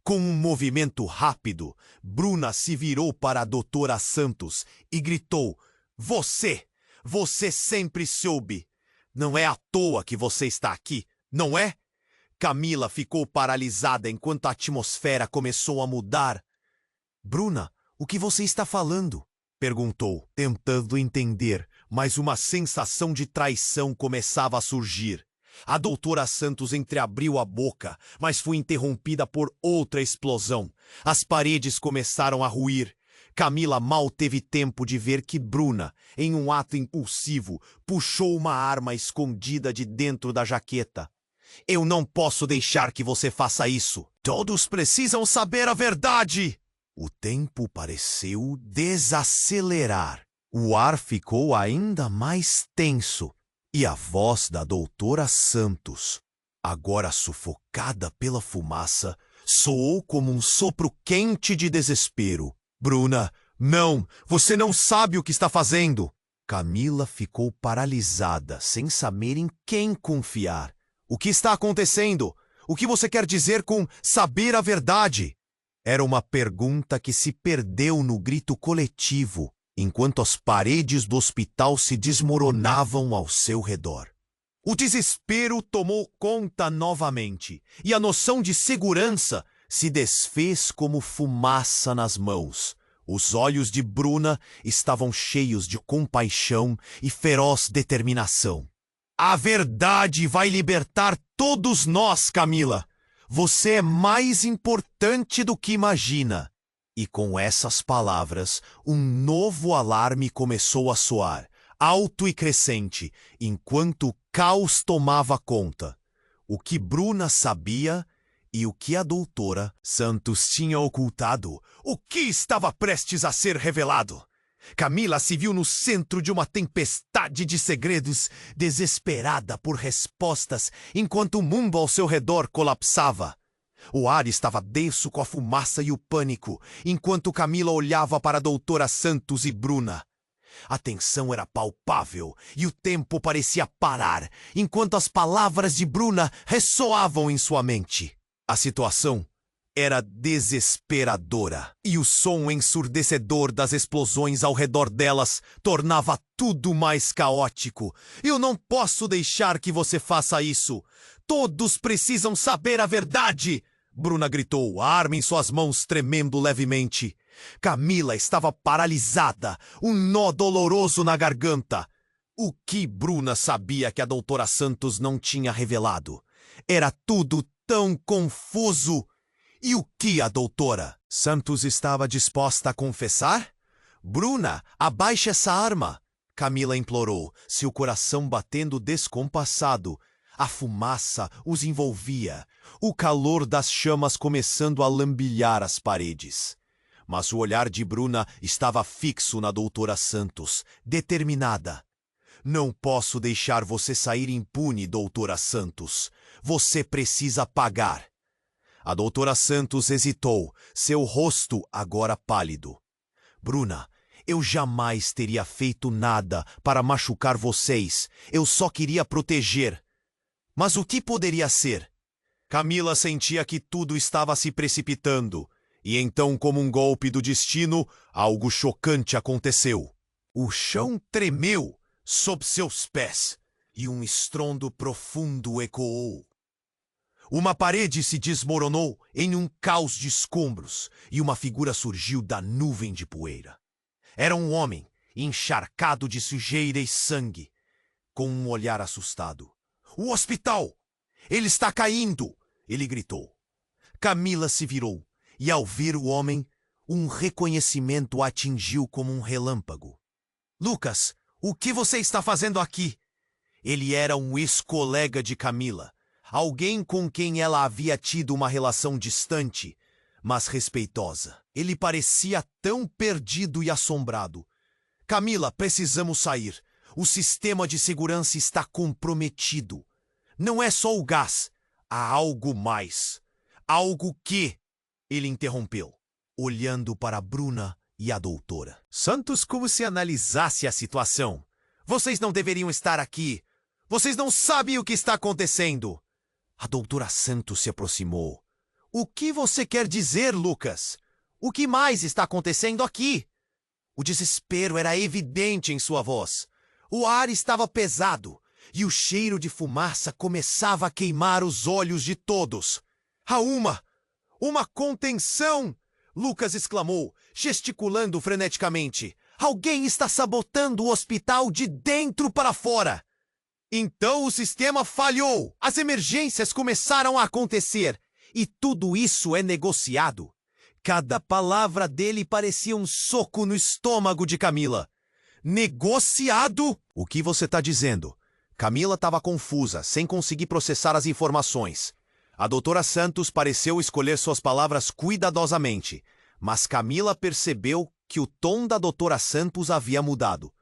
Com um movimento rápido, Bruna se virou para a doutora Santos e gritou, Você sempre soube! Não é à toa que você está aqui, não é? Camila ficou paralisada enquanto a atmosfera começou a mudar. Bruna, o que você está falando? Perguntou, tentando entender, mas uma sensação de traição começava a surgir. A doutora Santos entreabriu a boca, mas foi interrompida por outra explosão. As paredes começaram a ruir. Camila mal teve tempo de ver que Bruna, em um ato impulsivo, puxou uma arma escondida de dentro da jaqueta. Eu não posso deixar que você faça isso. Todos precisam saber a verdade! O tempo pareceu desacelerar. O ar ficou ainda mais tenso e a voz da doutora Santos, agora sufocada pela fumaça, soou como um sopro quente de desespero. Bruna, não! Você não sabe o que está fazendo! Camila ficou paralisada, sem saber em quem confiar. O que está acontecendo? O que você quer dizer com saber a verdade? Era uma pergunta que se perdeu no grito coletivo, enquanto as paredes do hospital se desmoronavam ao seu redor. O desespero tomou conta novamente, e a noção de segurança se desfez como fumaça nas mãos. Os olhos de Bruna estavam cheios de compaixão e feroz determinação. A verdade vai libertar todos nós, Camila! Você é mais importante do que imagina. E com essas palavras, um novo alarme começou a soar, alto e crescente, enquanto o caos tomava conta. O que Bruna sabia e o que a doutora Santos tinha ocultado, o que estava prestes a ser revelado. Camila se viu no centro de uma tempestade de segredos, desesperada por respostas, enquanto o mundo ao seu redor colapsava. O ar estava denso com a fumaça e o pânico, enquanto Camila olhava para a doutora Santos e Bruna. A tensão era palpável e o tempo parecia parar, enquanto as palavras de Bruna ressoavam em sua mente. A situação era desesperadora, e o som ensurdecedor das explosões ao redor delas tornava tudo mais caótico. Eu não posso deixar que você faça isso. Todos precisam saber a verdade! Bruna gritou, a arma em suas mãos tremendo levemente. Camila estava paralisada, um nó doloroso na garganta. O que Bruna sabia que a doutora Santos não tinha revelado? Era tudo tão confuso. E o que a doutora Santos estava disposta a confessar? Bruna, abaixe essa arma! Camila implorou, seu coração batendo descompassado. A fumaça os envolvia, o calor das chamas começando a lambilhar as paredes. Mas o olhar de Bruna estava fixo na doutora Santos, determinada. Não posso deixar você sair impune, doutora Santos. Você precisa pagar. A doutora Santos hesitou, seu rosto agora pálido. Bruna, eu jamais teria feito nada para machucar vocês. Eu só queria proteger. Mas o que poderia ser? Camila sentia que tudo estava se precipitando. E então, como um golpe do destino, algo chocante aconteceu. O chão tremeu sob seus pés e um estrondo profundo ecoou. Uma parede se desmoronou em um caos de escombros e uma figura surgiu da nuvem de poeira. Era um homem, encharcado de sujeira e sangue, com um olhar assustado. "O hospital! Ele está caindo!" ele gritou. Camila se virou e, ao ver o homem, um reconhecimento a atingiu como um relâmpago. "Lucas, o que você está fazendo aqui?" Ele era um ex-colega de Camila, alguém com quem ela havia tido uma relação distante, mas respeitosa. Ele parecia tão perdido e assombrado. "Camila, precisamos sair. O sistema de segurança está comprometido. Não é só o gás. Há algo mais. Algo que..." Ele interrompeu, olhando para Bruna e a doutora. Santos, como se analisasse a situação. "Vocês não deveriam estar aqui. Vocês não sabem o que está acontecendo." A doutora Santos se aproximou. "O que você quer dizer, Lucas? O que mais está acontecendo aqui?" O desespero era evidente em sua voz. O ar estava pesado e o cheiro de fumaça começava a queimar os olhos de todos. "Há uma contenção!" Lucas exclamou, gesticulando freneticamente. "Alguém está sabotando o hospital de dentro para fora!" Então o sistema falhou. As emergências começaram a acontecer. E tudo isso é negociado. Cada palavra dele parecia um soco no estômago de Camila. "Negociado? O que você está dizendo?" Camila estava confusa, sem conseguir processar as informações. A doutora Santos pareceu escolher suas palavras cuidadosamente, mas Camila percebeu que o tom da doutora Santos havia mudado.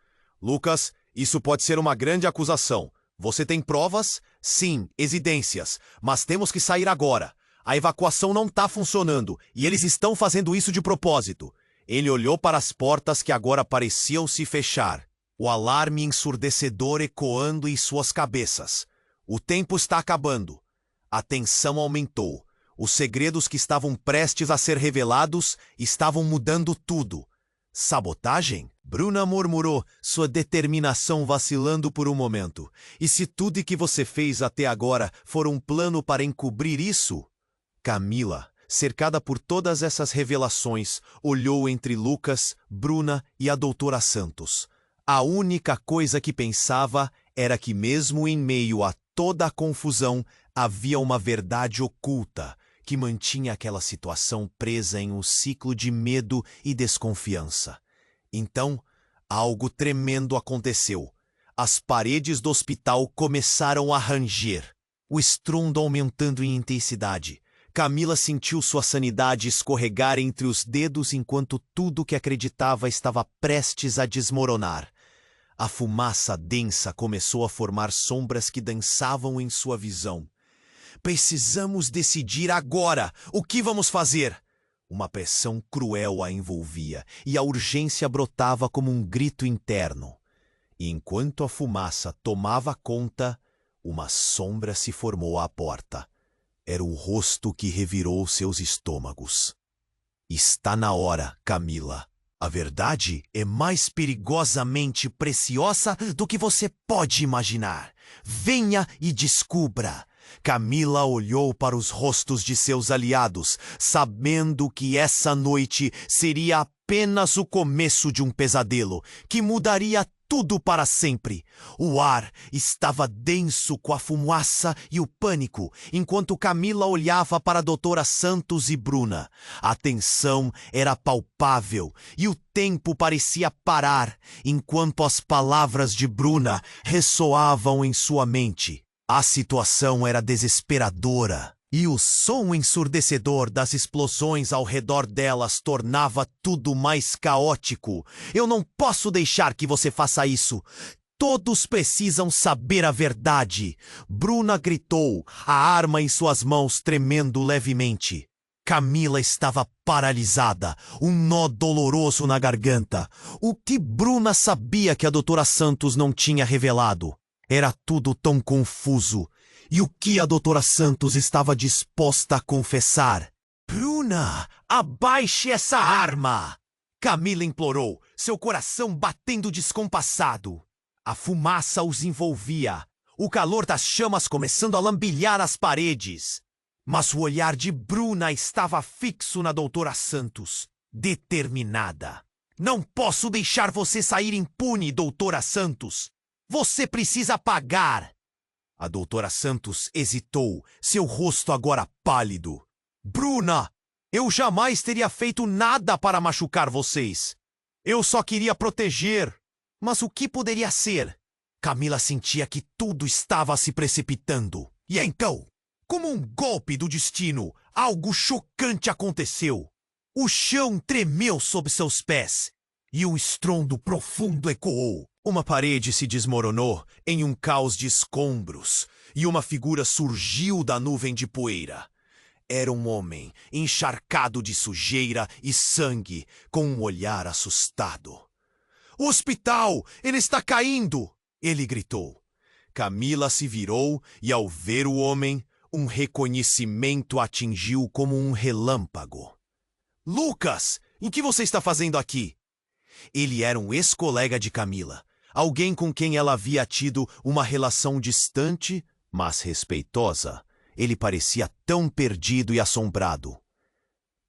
"Lucas, isso pode ser uma grande acusação. Você tem provas? Sim, evidências. Mas temos que sair agora. A evacuação não está funcionando e eles estão fazendo isso de propósito." Ele olhou para as portas que agora pareciam se fechar. O alarme ensurdecedor ecoando em suas cabeças. O tempo está acabando. A tensão aumentou. Os segredos que estavam prestes a ser revelados estavam mudando tudo. "Sabotagem?" Bruna murmurou, sua determinação vacilando por um momento. "E se tudo que você fez até agora for um plano para encobrir isso?" Camila, cercada por todas essas revelações, olhou entre Lucas, Bruna e a doutora Santos. A única coisa que pensava era que, mesmo em meio a toda a confusão, havia uma verdade oculta que mantinha aquela situação presa em um ciclo de medo e desconfiança. Então, algo tremendo aconteceu. As paredes do hospital começaram a ranger, o estrondo aumentando em intensidade. Camila sentiu sua sanidade escorregar entre os dedos enquanto tudo que acreditava estava prestes a desmoronar. A fumaça densa começou a formar sombras que dançavam em sua visão. "Precisamos decidir agora o que vamos fazer." Uma pressão cruel a envolvia e a urgência brotava como um grito interno. E enquanto a fumaça tomava conta, uma sombra se formou à porta. Era o rosto que revirou seus estômagos. "Está na hora, Camila. A verdade é mais perigosamente preciosa do que você pode imaginar. Venha e descubra." Camila olhou para os rostos de seus aliados, sabendo que essa noite seria apenas o começo de um pesadelo que mudaria tudo para sempre. O ar estava denso com a fumaça e o pânico, enquanto Camila olhava para a doutora Santos e Bruna. A tensão era palpável e o tempo parecia parar, enquanto as palavras de Bruna ressoavam em sua mente. A situação era desesperadora, e o som ensurdecedor das explosões ao redor delas tornava tudo mais caótico. "Eu não posso deixar que você faça isso. Todos precisam saber a verdade." Bruna gritou, a arma em suas mãos tremendo levemente. Camila estava paralisada, um nó doloroso na garganta. O que Bruna sabia que a doutora Santos não tinha revelado? Era tudo tão confuso. E o que a doutora Santos estava disposta a confessar? Bruna, abaixe essa arma! Camila implorou, seu coração batendo descompassado. A fumaça os envolvia, o calor das chamas começando a lambilhar as paredes. Mas o olhar de Bruna estava fixo na doutora Santos, determinada. Não posso deixar você sair impune, doutora Santos. Você precisa pagar. A doutora Santos hesitou, seu rosto agora pálido. Bruna, eu jamais teria feito nada para machucar vocês. Eu só queria proteger. Mas o que poderia ser? Camila sentia que tudo estava se precipitando. E então, como um golpe do destino, algo chocante aconteceu. O chão tremeu sob seus pés e um estrondo profundo ecoou. Uma parede se desmoronou em um caos de escombros e uma figura surgiu da nuvem de poeira. Era um homem encharcado de sujeira e sangue, com um olhar assustado. "O hospital! Ele está caindo!" ele gritou. Camila se virou e, ao ver o homem, um reconhecimento atingiu como um relâmpago. "Lucas, o que você está fazendo aqui?" Ele era um ex-colega de Camila, alguém com quem ela havia tido uma relação distante, mas respeitosa. Ele parecia tão perdido e assombrado.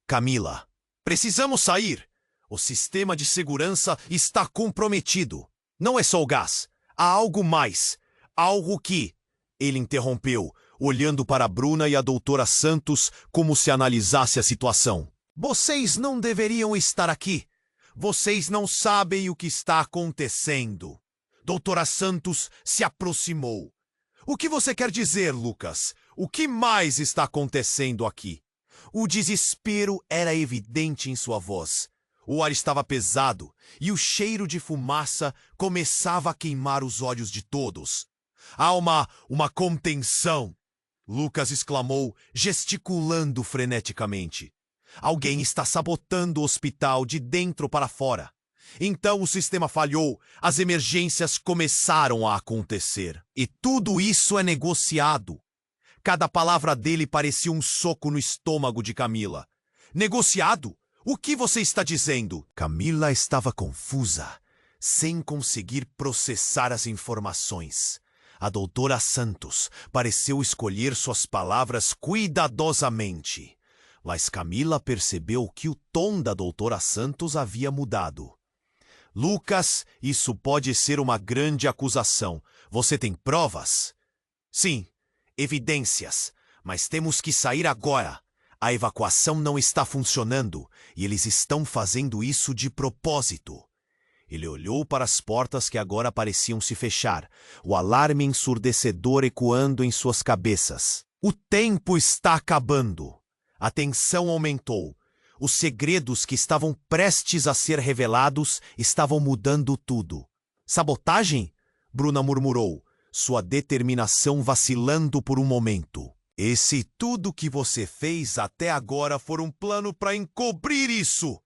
"Camila, precisamos sair. O sistema de segurança está comprometido. Não é só o gás. Há algo mais. Algo que..." Ele interrompeu, olhando para Bruna e a doutora Santos como se analisasse a situação. "Vocês não deveriam estar aqui. Vocês não sabem o que está acontecendo." Doutora Santos se aproximou. "O que você quer dizer, Lucas? O que mais está acontecendo aqui?" O desespero era evidente em sua voz. O ar estava pesado e o cheiro de fumaça começava a queimar os olhos de todos. "Há uma contenção!" Lucas exclamou, gesticulando freneticamente. "Alguém está sabotando o hospital de dentro para fora." Então o sistema falhou, as emergências começaram a acontecer. E tudo isso é negociado. Cada palavra dele parecia um soco no estômago de Camila. "Negociado? O que você está dizendo?" Camila estava confusa, sem conseguir processar as informações. A doutora Santos pareceu escolher suas palavras cuidadosamente. Mas Camila percebeu que o tom da doutora Santos havia mudado. "Lucas, isso pode ser uma grande acusação. Você tem provas?" "Sim, evidências. Mas temos que sair agora. A evacuação não está funcionando e eles estão fazendo isso de propósito." Ele olhou para as portas que agora pareciam se fechar, o alarme ensurdecedor ecoando em suas cabeças. O tempo está acabando. A tensão aumentou. Os segredos que estavam prestes a ser revelados estavam mudando tudo. "Sabotagem?" Bruna murmurou, sua determinação vacilando por um momento. "Esse tudo que você fez até agora foi um plano para encobrir isso."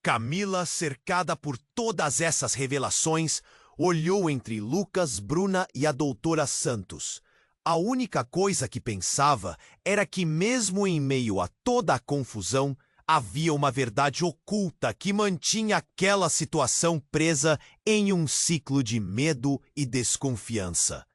Camila, cercada por todas essas revelações, olhou entre Lucas, Bruna e a doutora Santos. A única coisa que pensava era que, mesmo em meio a toda a confusão, havia uma verdade oculta que mantinha aquela situação presa em um ciclo de medo e desconfiança.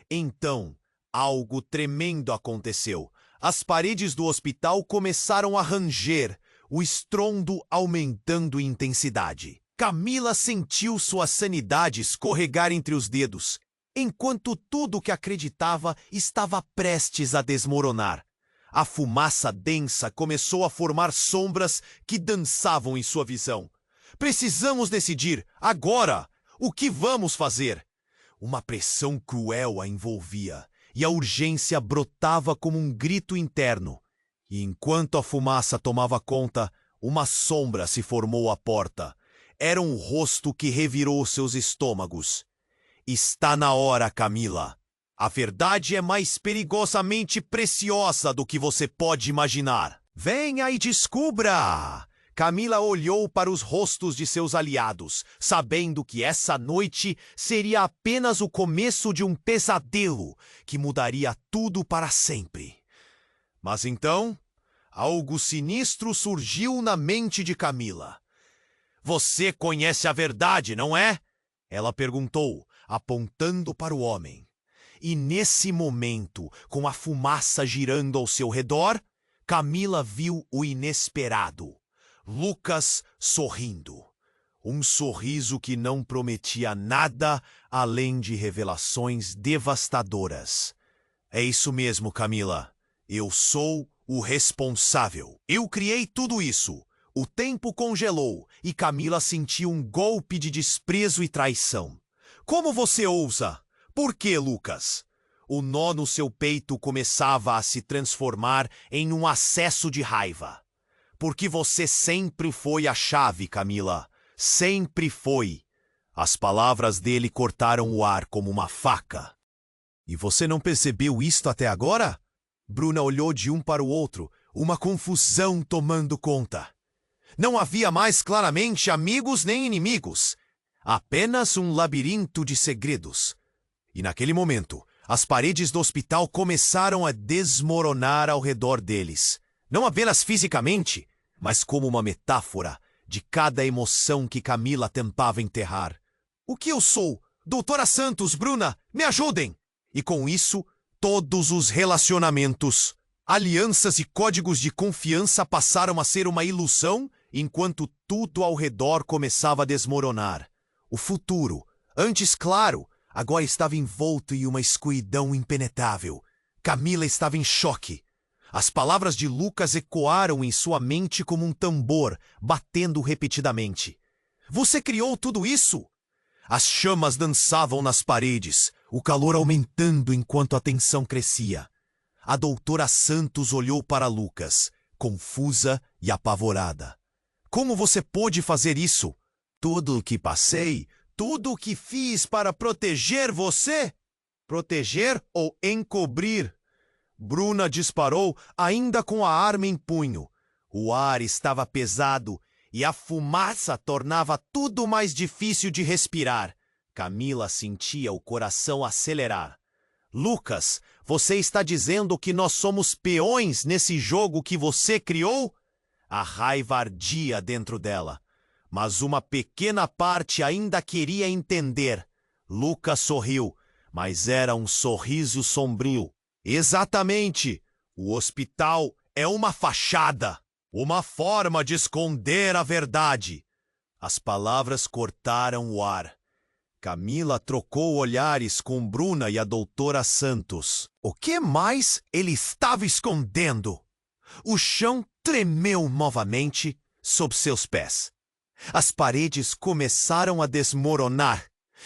Então, algo tremendo aconteceu. As paredes do hospital começaram a ranger, o estrondo aumentando em intensidade. Camila sentiu sua sanidade escorregar entre os dedos, enquanto tudo o que acreditava estava prestes a desmoronar. A fumaça densa começou a formar sombras que dançavam em sua visão. "Precisamos decidir, agora! O que vamos fazer?" Uma pressão cruel a envolvia, e a urgência brotava como um grito interno. E enquanto a fumaça tomava conta, uma sombra se formou à porta. Era um rosto que revirou seus estômagos. "Está na hora, Camila. A verdade é mais perigosamente preciosa do que você pode imaginar." Venha e descubra! Camila olhou para os rostos de seus aliados, sabendo que essa noite seria apenas o começo de um pesadelo que mudaria tudo para sempre. Mas então, algo sinistro surgiu na mente de Camila. Você conhece a verdade, não é? Ela perguntou, apontando para o homem. E nesse momento, com a fumaça girando ao seu redor, Camila viu o inesperado. Lucas sorrindo. Um sorriso que não prometia nada além de revelações devastadoras. É isso mesmo, Camila. Eu sou o responsável. Eu criei tudo isso. O tempo congelou e Camila sentiu um golpe de desprezo e traição. Como você ousa? Por que, Lucas? O nó no seu peito começava a se transformar em um acesso de raiva. Porque você sempre foi a chave, Camila. Sempre foi. As palavras dele cortaram o ar como uma faca. E você não percebeu isto até agora? Bruna olhou de um para o outro, uma confusão tomando conta. Não havia mais claramente amigos nem inimigos. Apenas um labirinto de segredos. E naquele momento, as paredes do hospital começaram a desmoronar ao redor deles. Não apenas fisicamente, mas como uma metáfora de cada emoção que Camila tentava enterrar. O que eu sou? Doutora Santos, Bruna, me ajudem! E com isso, todos os relacionamentos, alianças e códigos de confiança passaram a ser uma ilusão, enquanto tudo ao redor começava a desmoronar. O futuro, antes claro, agora estava envolto em uma escuridão impenetrável. Camila estava em choque. As palavras de Lucas ecoaram em sua mente como um tambor, batendo repetidamente. Você criou tudo isso? As chamas dançavam nas paredes, o calor aumentando enquanto a tensão crescia. A doutora Santos olhou para Lucas, confusa e apavorada. Como você pôde fazer isso? Tudo o que passei, tudo o que fiz para proteger você? Proteger ou encobrir? Bruna disparou, ainda com a arma em punho. O ar estava pesado e a fumaça tornava tudo mais difícil de respirar. Camila sentia o coração acelerar. Lucas, você está dizendo que nós somos peões nesse jogo que você criou? A raiva ardia dentro dela, mas uma pequena parte ainda queria entender. Lucas sorriu, mas era um sorriso sombrio. Exatamente! O hospital é uma fachada, uma forma de esconder a verdade. As palavras cortaram o ar. Camila trocou olhares com Bruna e a doutora Santos. O que mais ele estava escondendo? O chão tremeu novamente sob seus pés. As paredes começaram a desmoronar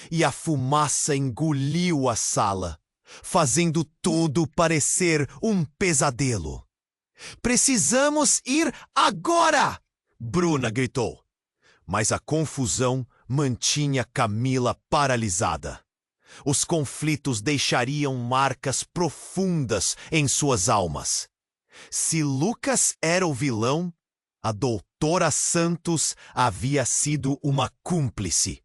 e a fumaça engoliu a sala, fazendo tudo parecer um pesadelo. Precisamos ir agora! Bruna gritou. Mas a confusão mantinha Camila paralisada. Os conflitos deixariam marcas profundas em suas almas. Se Lucas era o vilão, a doutora Santos havia sido uma cúmplice.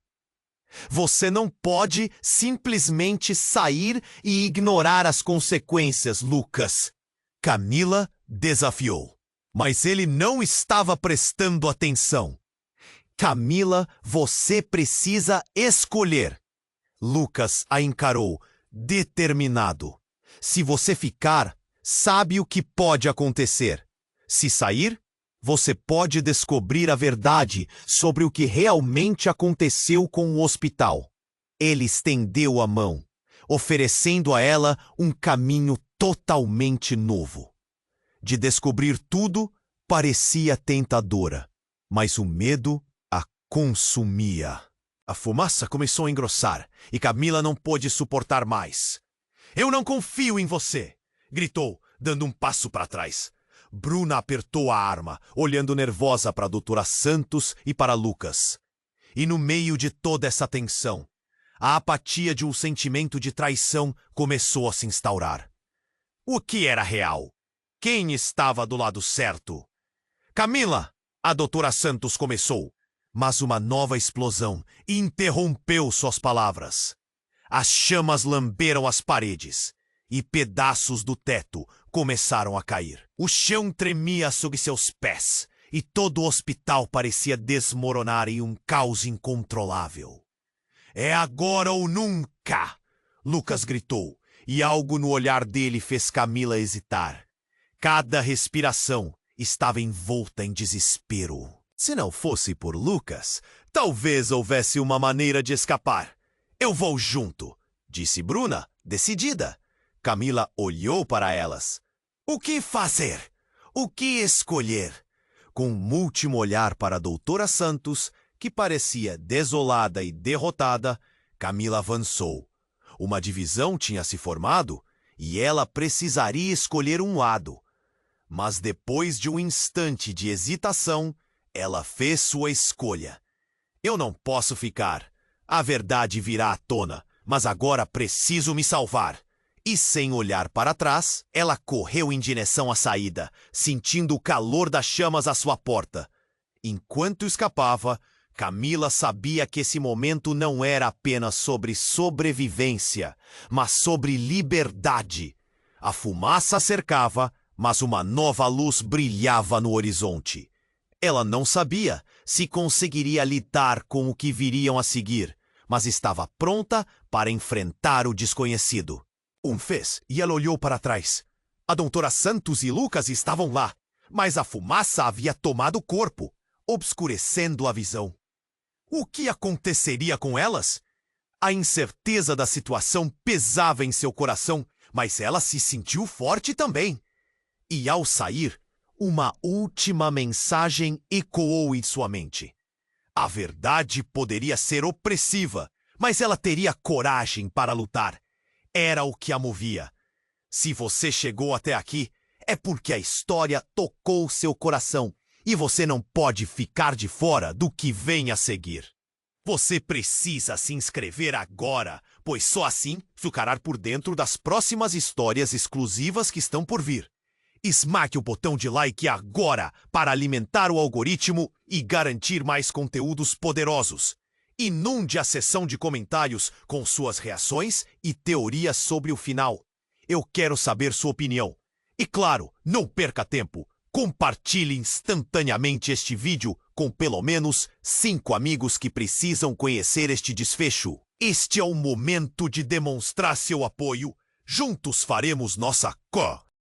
Você não pode simplesmente sair e ignorar as consequências, Lucas. Camila desafiou. Mas ele não estava prestando atenção. Camila, você precisa escolher. Lucas a encarou, determinado. Se você ficar, sabe o que pode acontecer. Se sair, você pode descobrir a verdade sobre o que realmente aconteceu com o hospital. Ele estendeu a mão, oferecendo a ela um caminho totalmente novo. De descobrir tudo, parecia tentadora, mas o medo a consumia. A fumaça começou a engrossar e Camila não pôde suportar mais. Eu não confio em você! Gritou, dando um passo para trás. Bruna apertou a arma, olhando nervosa para a doutora Santos e para Lucas. E no meio de toda essa tensão, a apatia de um sentimento de traição começou a se instaurar. O que era real? quem estava do lado certo. Camila, a doutora Santos começou, mas uma nova explosão interrompeu suas palavras. As chamas lamberam as paredes e pedaços do teto começaram a cair. O chão tremia sob seus pés e todo o hospital parecia desmoronar em um caos incontrolável. É agora ou nunca! Lucas gritou, e algo no olhar dele fez Camila hesitar. Cada respiração estava envolta em desespero. Se não fosse por Lucas, talvez houvesse uma maneira de escapar. Eu vou junto, disse Bruna, decidida. Camila olhou para elas. O que fazer? O que escolher? Com um último olhar para a doutora Santos, que parecia desolada e derrotada, Camila avançou. Uma divisão tinha se formado e ela precisaria escolher um lado. Mas depois de um instante de hesitação, ela fez sua escolha. Eu não posso ficar. A verdade virá à tona, mas agora preciso me salvar. E sem olhar para trás, ela correu em direção à saída, sentindo o calor das chamas à sua porta. Enquanto escapava, Camila sabia que esse momento não era apenas sobre sobrevivência, mas sobre liberdade. A fumaça cercava, mas uma nova luz brilhava no horizonte. Ela não sabia se conseguiria lidar com o que viriam a seguir, mas estava pronta para enfrentar o desconhecido. Fez e ela olhou para trás. A doutora Santos e Lucas estavam lá, mas a fumaça havia tomado o corpo, obscurecendo a visão. O que aconteceria com elas? A incerteza da situação pesava em seu coração, mas ela se sentiu forte também. E ao sair, uma última mensagem ecoou em sua mente. A verdade poderia ser opressiva, mas ela teria coragem para lutar. Era o que a movia. Se você chegou até aqui, é porque a história tocou seu coração e você não pode ficar de fora do que vem a seguir. Você precisa se inscrever agora, pois só assim ficará por dentro das próximas histórias exclusivas que estão por vir. Esmague o botão de like agora para alimentar o algoritmo e garantir mais conteúdos poderosos. Inunde a seção de comentários com suas reações e teorias sobre o final. Eu quero saber sua opinião. E claro, não perca tempo. Compartilhe instantaneamente este vídeo com pelo menos 5 amigos que precisam conhecer este desfecho. Este é o momento de demonstrar seu apoio. Juntos faremos nossa